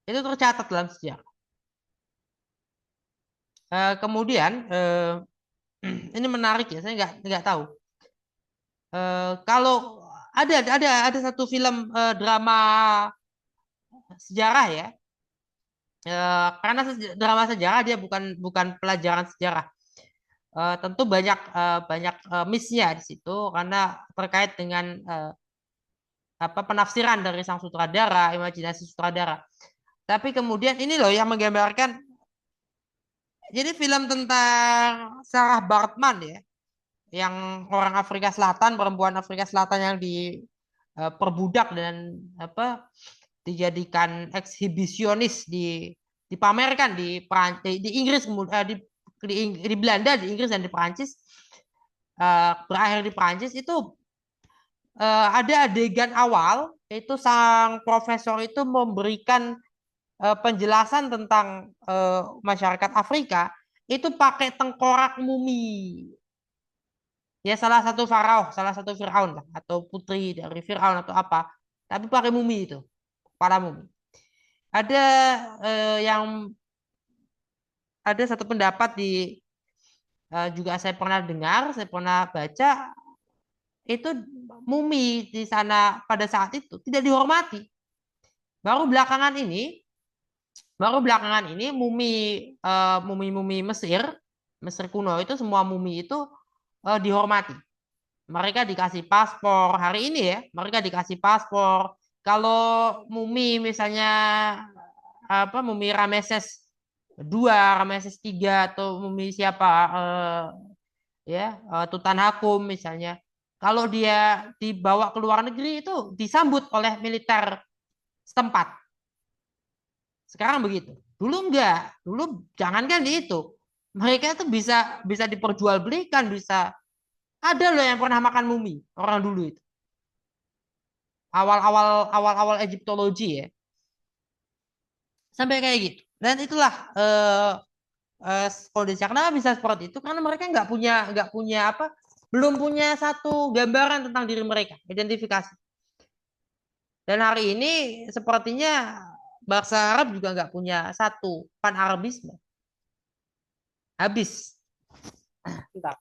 Itu tercatat dalam sejarah. Kemudian ini menarik ya, saya nggak tahu. Kalau ada satu film drama sejarah ya, karena drama sejarah dia bukan pelajaran sejarah. Tentu banyak miss-nya di situ karena terkait dengan penafsiran dari sang sutradara, imajinasi sutradara. Tapi kemudian ini loh yang menggambarkan. Jadi film tentang Sarah Baartman ya, yang orang Afrika Selatan, perempuan Afrika Selatan yang diperbudak dan dijadikan eksibisionis dipamerkan di Inggris, di Belanda, di Inggris dan di Perancis, berakhir di Perancis itu ada adegan awal itu sang profesor itu memberikan penjelasan tentang masyarakat Afrika itu pakai tengkorak mumi. Ya salah satu Firaun lah atau putri dari Firaun atau apa. Tapi pakai mumi itu, para mumi. Ada satu pendapat juga saya pernah dengar, saya pernah baca itu mumi di sana pada saat itu tidak dihormati. Baru belakangan ini mumi Mesir kuno itu semua mumi itu dihormati. Mereka dikasih paspor hari ini ya, mereka dikasih paspor. Kalau mumi misalnya mumi Rameses II, Rameses III atau mumi siapa Tutankhamun misalnya. Kalau dia dibawa ke luar negeri itu disambut oleh militer setempat. Sekarang begitu. Dulu enggak. Dulu jangankan di itu. Mereka itu bisa diperjualbelikan, bisa ada loh yang pernah makan mumi orang dulu itu. awal-awal Egyptologi ya. Sampai kayak gitu. Dan itulah kondisinya. Kenapa bisa seperti itu? Karena mereka nggak punya apa? Belum punya satu gambaran tentang diri mereka, identifikasi. Dan hari ini sepertinya bangsa Arab juga nggak punya satu pan-Arabisme. Habis. Bentar.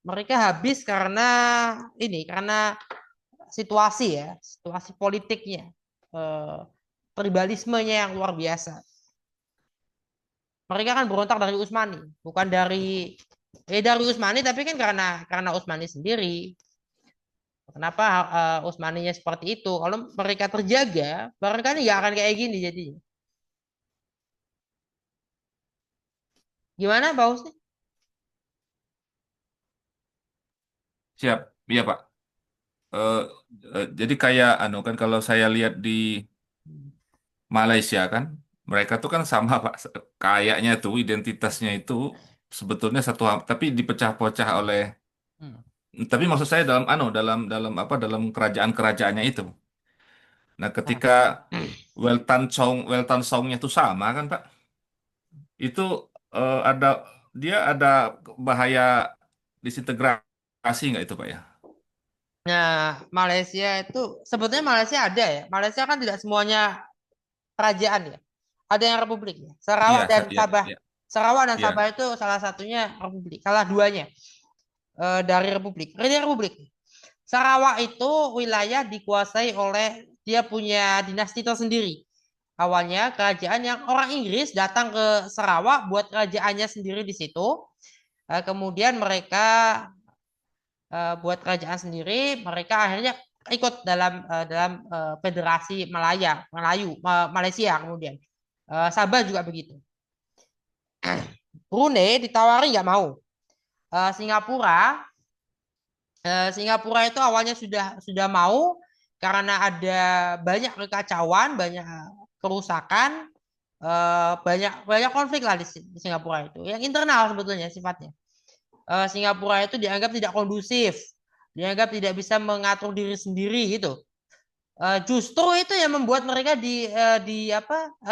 Mereka habis karena situasi ya, situasi politiknya, tribalismenya yang luar biasa. Mereka kan berontak dari Utsmani, bukan dari Utsmani, tapi kan karena Utsmani sendiri. Kenapa Utsmaninya seperti itu? Kalau mereka terjaga, barangkali nggak akan kayak gini jadinya. Gimana, Pak Husni? Siap, iya Pak. Eh, jadi kayak kan kalau saya lihat di Malaysia kan, mereka tuh kan sama Pak, kayaknya tuh identitasnya itu sebetulnya satu, tapi dipecah-pecah oleh, Hmm. tapi maksud saya dalam kerajaan-kerajaannya itu. Nah, ketika Weltan Songnya itu sama kan Pak, itu dia ada bahaya disintegrasi nggak itu Pak ya? Nah, Malaysia itu sebetulnya Malaysia ada ya. Malaysia kan tidak semuanya kerajaan ya. Ada yang republik ya. Iya, Sarawak dan iya, Sabah. iya, Sarawak dan iya. Sabah itu salah satunya republik. Salah duanya dari republik. Ini republik. Sarawak itu wilayah dikuasai oleh dia punya dinasti tersendiri. Awalnya kerajaan yang orang Inggris datang ke Sarawak buat kerajaannya sendiri di situ. Kemudian mereka buat kerajaan sendiri, mereka akhirnya ikut dalam Federasi Malaysia kemudian. Sabah juga begitu. Brunei ditawari nggak mau. Singapura itu awalnya sudah mau karena ada banyak kekacauan, banyak kerusakan, banyak konflik lah di Singapura itu. Yang internal sebetulnya sifatnya. Singapura itu dianggap tidak kondusif, dianggap tidak bisa mengatur diri sendiri gitu. Justru itu yang membuat mereka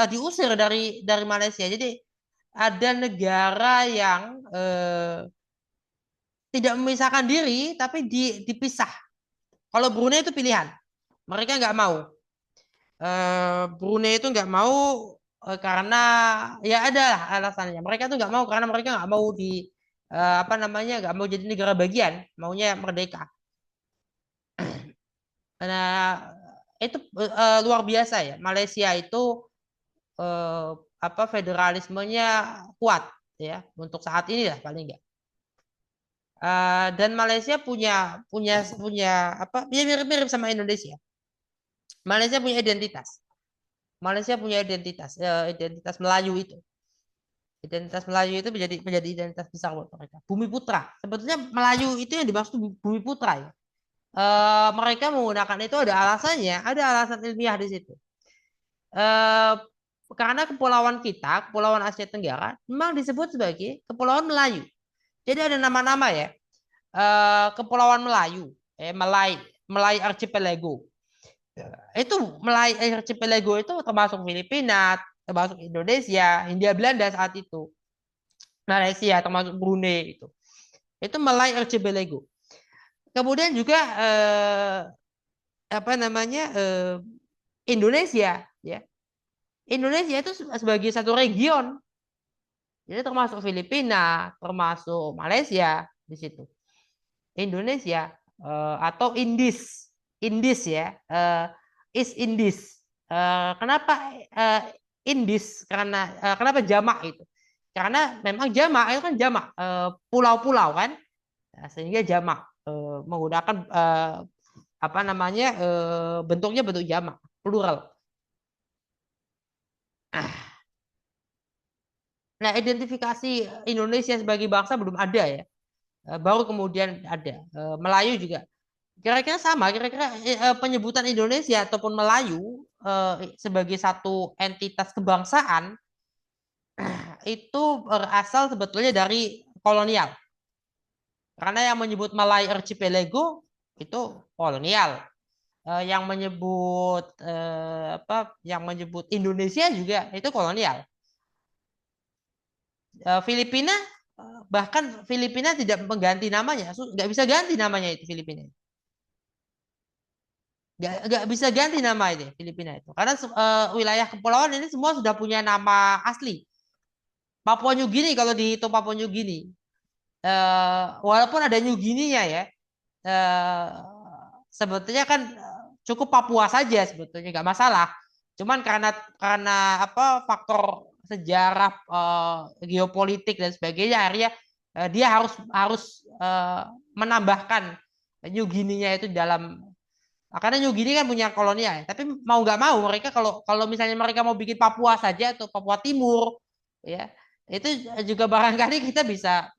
diusir dari Malaysia. Jadi ada negara yang tidak memisahkan diri tapi dipisah. Kalau Brunei itu pilihan, mereka nggak mau. Brunei itu nggak mau karena ya ada alasannya. Mereka tuh nggak mau karena mereka nggak mau nggak mau jadi negara bagian, maunya merdeka. Nah itu luar biasa ya. Malaysia itu federalismenya kuat ya untuk saat ini lah paling nggak. Dan Malaysia punya mirip-mirip sama Indonesia. Malaysia punya identitas. Malaysia punya identitas Melayu itu. Identitas Melayu itu menjadi identitas besar buat mereka. Bumi Putra. Sebetulnya Melayu itu yang dimaksud Bumi Putra ya. Mereka menggunakan itu ada alasannya, ada alasan ilmiah di situ. Karena kepulauan Asia Tenggara, memang disebut sebagai Kepulauan Melayu. Jadi ada nama-nama ya. Kepulauan Melayu, Malay Archipelago. Itu Malay Archipelago itu termasuk Filipina, termasuk Indonesia, Hindia Belanda saat itu. Malaysia termasuk Brunei itu. Itu Malay Archipelago. Kemudian juga Indonesia ya. Indonesia itu sebagai satu region. Jadi termasuk Filipina, termasuk Malaysia di situ. Indonesia atau Indies ya, East Indies. Kenapa Indies? Kenapa jamak itu? Karena memang jamak itu kan jamak pulau-pulau kan, sehingga jamak menggunakan bentuknya bentuk jamak plural. Nah, identifikasi Indonesia sebagai bangsa belum ada ya. Baru kemudian ada. Melayu juga. Kira-kira sama, penyebutan Indonesia ataupun Melayu sebagai satu entitas kebangsaan itu berasal sebetulnya dari kolonial. Karena yang menyebut Malay Archipelago itu kolonial. yang menyebut yang menyebut Indonesia juga itu kolonial. Filipina bahkan Filipina tidak mengganti namanya, nggak bisa ganti namanya itu Filipina. Nggak bisa ganti nama itu Filipina itu karena wilayah kepulauan ini semua sudah punya nama asli. Papua New Guinea kalau dihitung Papua New Guinea, walaupun ada New Guinea-nya ya, eh, sebetulnya kan cukup Papua saja sebetulnya nggak masalah. Cuman karena apa faktor sejarah, geopolitik dan sebagainya, akhirnya dia harus menambahkan New Guinea-nya itu dalam. Karena New Guinea kan punya kolonial, ya. Tapi mau nggak mau mereka kalau misalnya mereka mau bikin Papua saja atau Papua Timur, ya itu juga barangkali kita bisa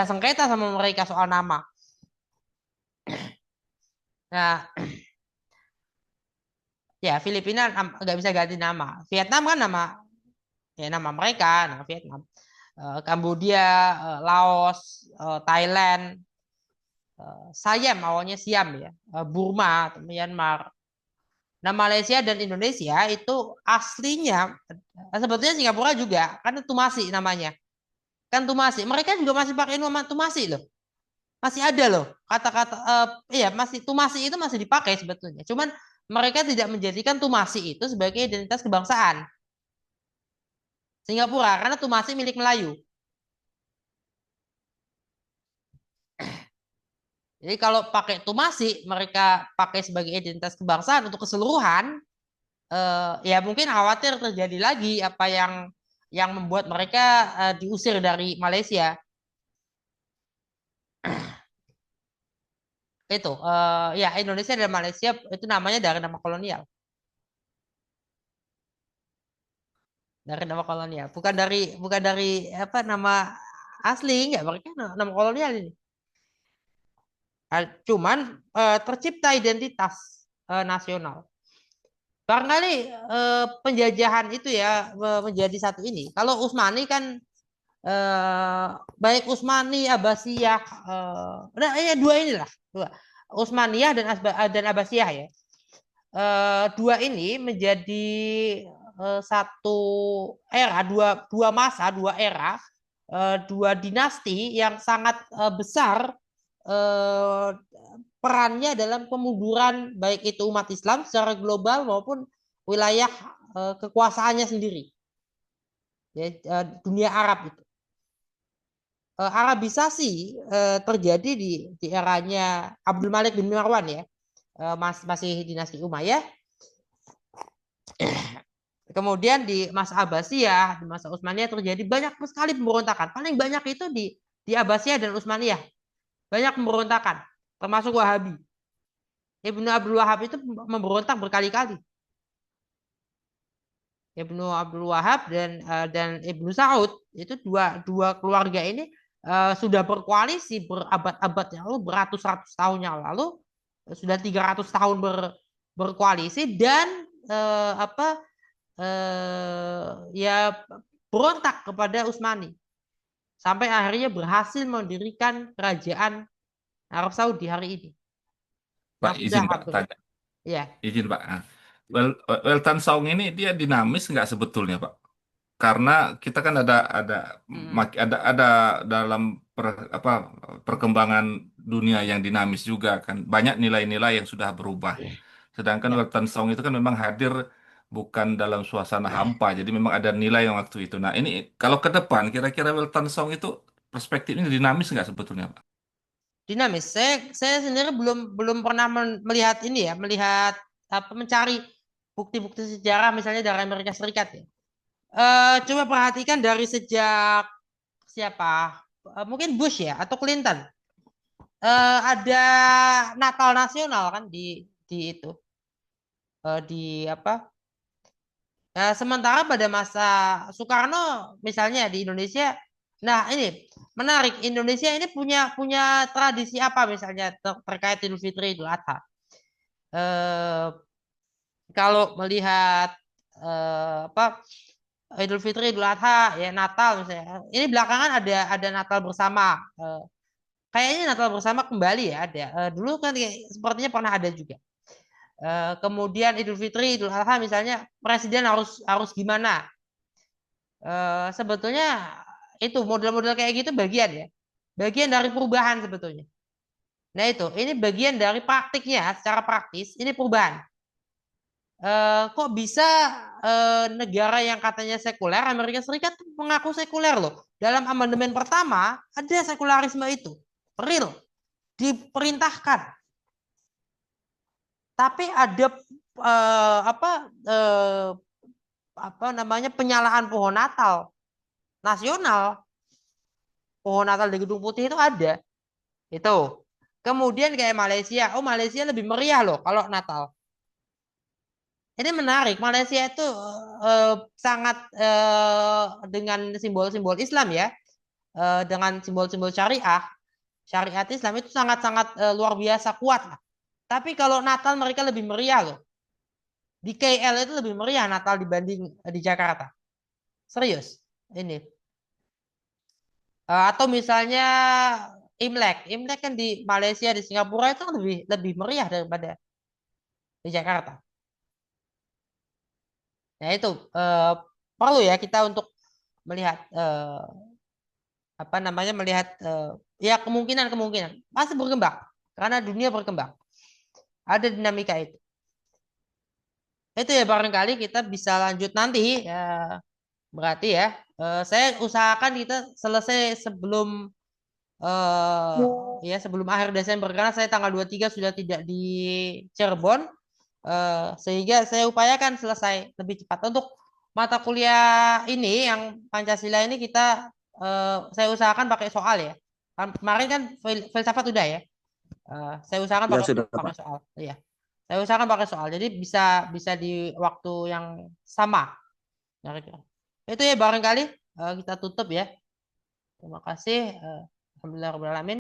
sengketa sama mereka soal nama. Nah, ya Filipina nggak bisa ganti nama. Vietnam kan nama mereka, nama Vietnam. Kambodia, Laos, Thailand, Siam awalnya Siam ya, Burma, Myanmar. Nah, Malaysia dan Indonesia itu aslinya sebetulnya Singapura juga kan Tumasi namanya. Kan Tumasi. Mereka juga masih pakai nama Tumasi loh. Masih ada loh kata-kata masih Tumasi itu masih dipakai sebetulnya. Cuman mereka tidak menjadikan Tumasi itu sebagai identitas kebangsaan Singapura karena Tumasi milik Melayu. Jadi kalau pakai Tumasi mereka pakai sebagai identitas kebangsaan untuk keseluruhan, ya mungkin khawatir terjadi lagi apa yang membuat mereka diusir dari Malaysia. Itu ya Indonesia dan Malaysia itu namanya dari nama kolonial. Dari nama kolonial, bukan dari apa nama asli, enggak, mereka nama kolonial ini. Cuman tercipta identitas nasional. Barangkali penjajahan itu ya menjadi satu ini. Kalau Utsmani kan baik Utsmani, Abbasiyah, dua inilah, dua. Utsmaniyah dan Abbasiyah ya. Dua ini menjadi satu era, dua masa, dua era, dua dinasti yang sangat besar perannya dalam kemunduran baik itu umat Islam secara global maupun wilayah kekuasaannya sendiri. Ya, dunia Arab itu. Arabisasi terjadi di eranya Abdul Malik bin Marwan ya. Masih dinasti Umayyah. Kemudian di masa Abbasiyah, di masa Utsmaniyah terjadi banyak sekali pemberontakan. Paling banyak itu di Abbasiyah dan Utsmaniyah. Banyak pemberontakan, termasuk Wahabi. Ibnu Abdul Wahab itu memberontak berkali-kali. Ibnu Abdul Wahab dan Ibnu Saud itu dua keluarga ini sudah berkoalisi berabad-abad yang lalu, beratus-ratus tahun yang lalu, sudah 300 tahun berkoalisi dan ya berontak kepada Utsmani sampai akhirnya berhasil mendirikan kerajaan Arab Saudi hari ini. Pak, izin Pak tanya. Ya. Izin Pak. Weltan Saung ini dia dinamis nggak sebetulnya Pak? Karena kita kan ada dalam perkembangan dunia yang dinamis juga kan banyak nilai-nilai yang sudah berubah. Sedangkan Weltan Saung itu kan memang hadir bukan dalam suasana hampa, jadi memang ada nilai yang waktu itu. Nah ini kalau ke depan kira-kira Weltan Saung itu perspektifnya dinamis nggak sebetulnya Pak? Dinamis. Saya sendiri belum pernah melihat ini ya, melihat mencari bukti-bukti sejarah misalnya dari Amerika Serikat ya. Coba perhatikan dari sejak siapa? Mungkin Bush ya atau Clinton. Ada Natal nasional kan di itu. Di apa? Sementara pada masa Soekarno misalnya di Indonesia, nah ini menarik, Indonesia ini punya tradisi apa misalnya terkait Idul Fitri, Idul Adha. Kalau melihat Idul Fitri, Idul Adha, ya Natal misalnya. Ini belakangan ada Natal bersama kayaknya Natal bersama kembali ya ada. Dulu kan sepertinya pernah ada juga. Kemudian Idul Fitri, Idul Adha misalnya presiden harus gimana? Sebetulnya itu model-model kayak gitu bagian ya, bagian dari perubahan sebetulnya. Nah itu, ini bagian dari praktiknya, secara praktis ini perubahan. Kok bisa negara yang katanya sekuler, Amerika Serikat mengaku sekuler loh. Dalam amandemen pertama ada sekularisme itu, real, diperintahkan. Tapi ada apa namanya penyalahan pohon Natal nasional, pohon Natal di Gedung Putih itu ada. Itu. Kemudian kayak Malaysia, oh Malaysia lebih meriah loh kalau Natal. Ini menarik, Malaysia itu sangat dengan simbol-simbol Islam ya, dengan simbol-simbol syariah, syariat Islam itu sangat-sangat luar biasa kuat lah. Tapi kalau Natal mereka lebih meriah loh. Di KL itu lebih meriah Natal dibanding di Jakarta. Serius, ini. Atau misalnya Imlek, Imlek kan di Malaysia, di Singapura itu lebih meriah daripada di Jakarta. Nah itu perlu ya kita untuk melihat apa namanya melihat ya kemungkinan pasti berkembang karena dunia berkembang, ada dinamika itu. Itu ya barangkali kita bisa lanjut nanti ya, berarti ya saya usahakan kita selesai sebelum ya sebelum akhir Desember karena saya tanggal 23 sudah tidak di Cirebon. Sehingga saya upayakan selesai lebih cepat. Untuk mata kuliah ini yang Pancasila ini kita saya usahakan pakai soal ya. Kemarin kan filsafat udah ya. Saya usahakan Ya pakai sudah, Pak. soal. Iya. Saya usahakan pakai soal. Jadi bisa di waktu yang sama. Kira-kira. Itu ya barangkali kita tutup ya. Terima kasih. Alhamdulillah rabbil alamin.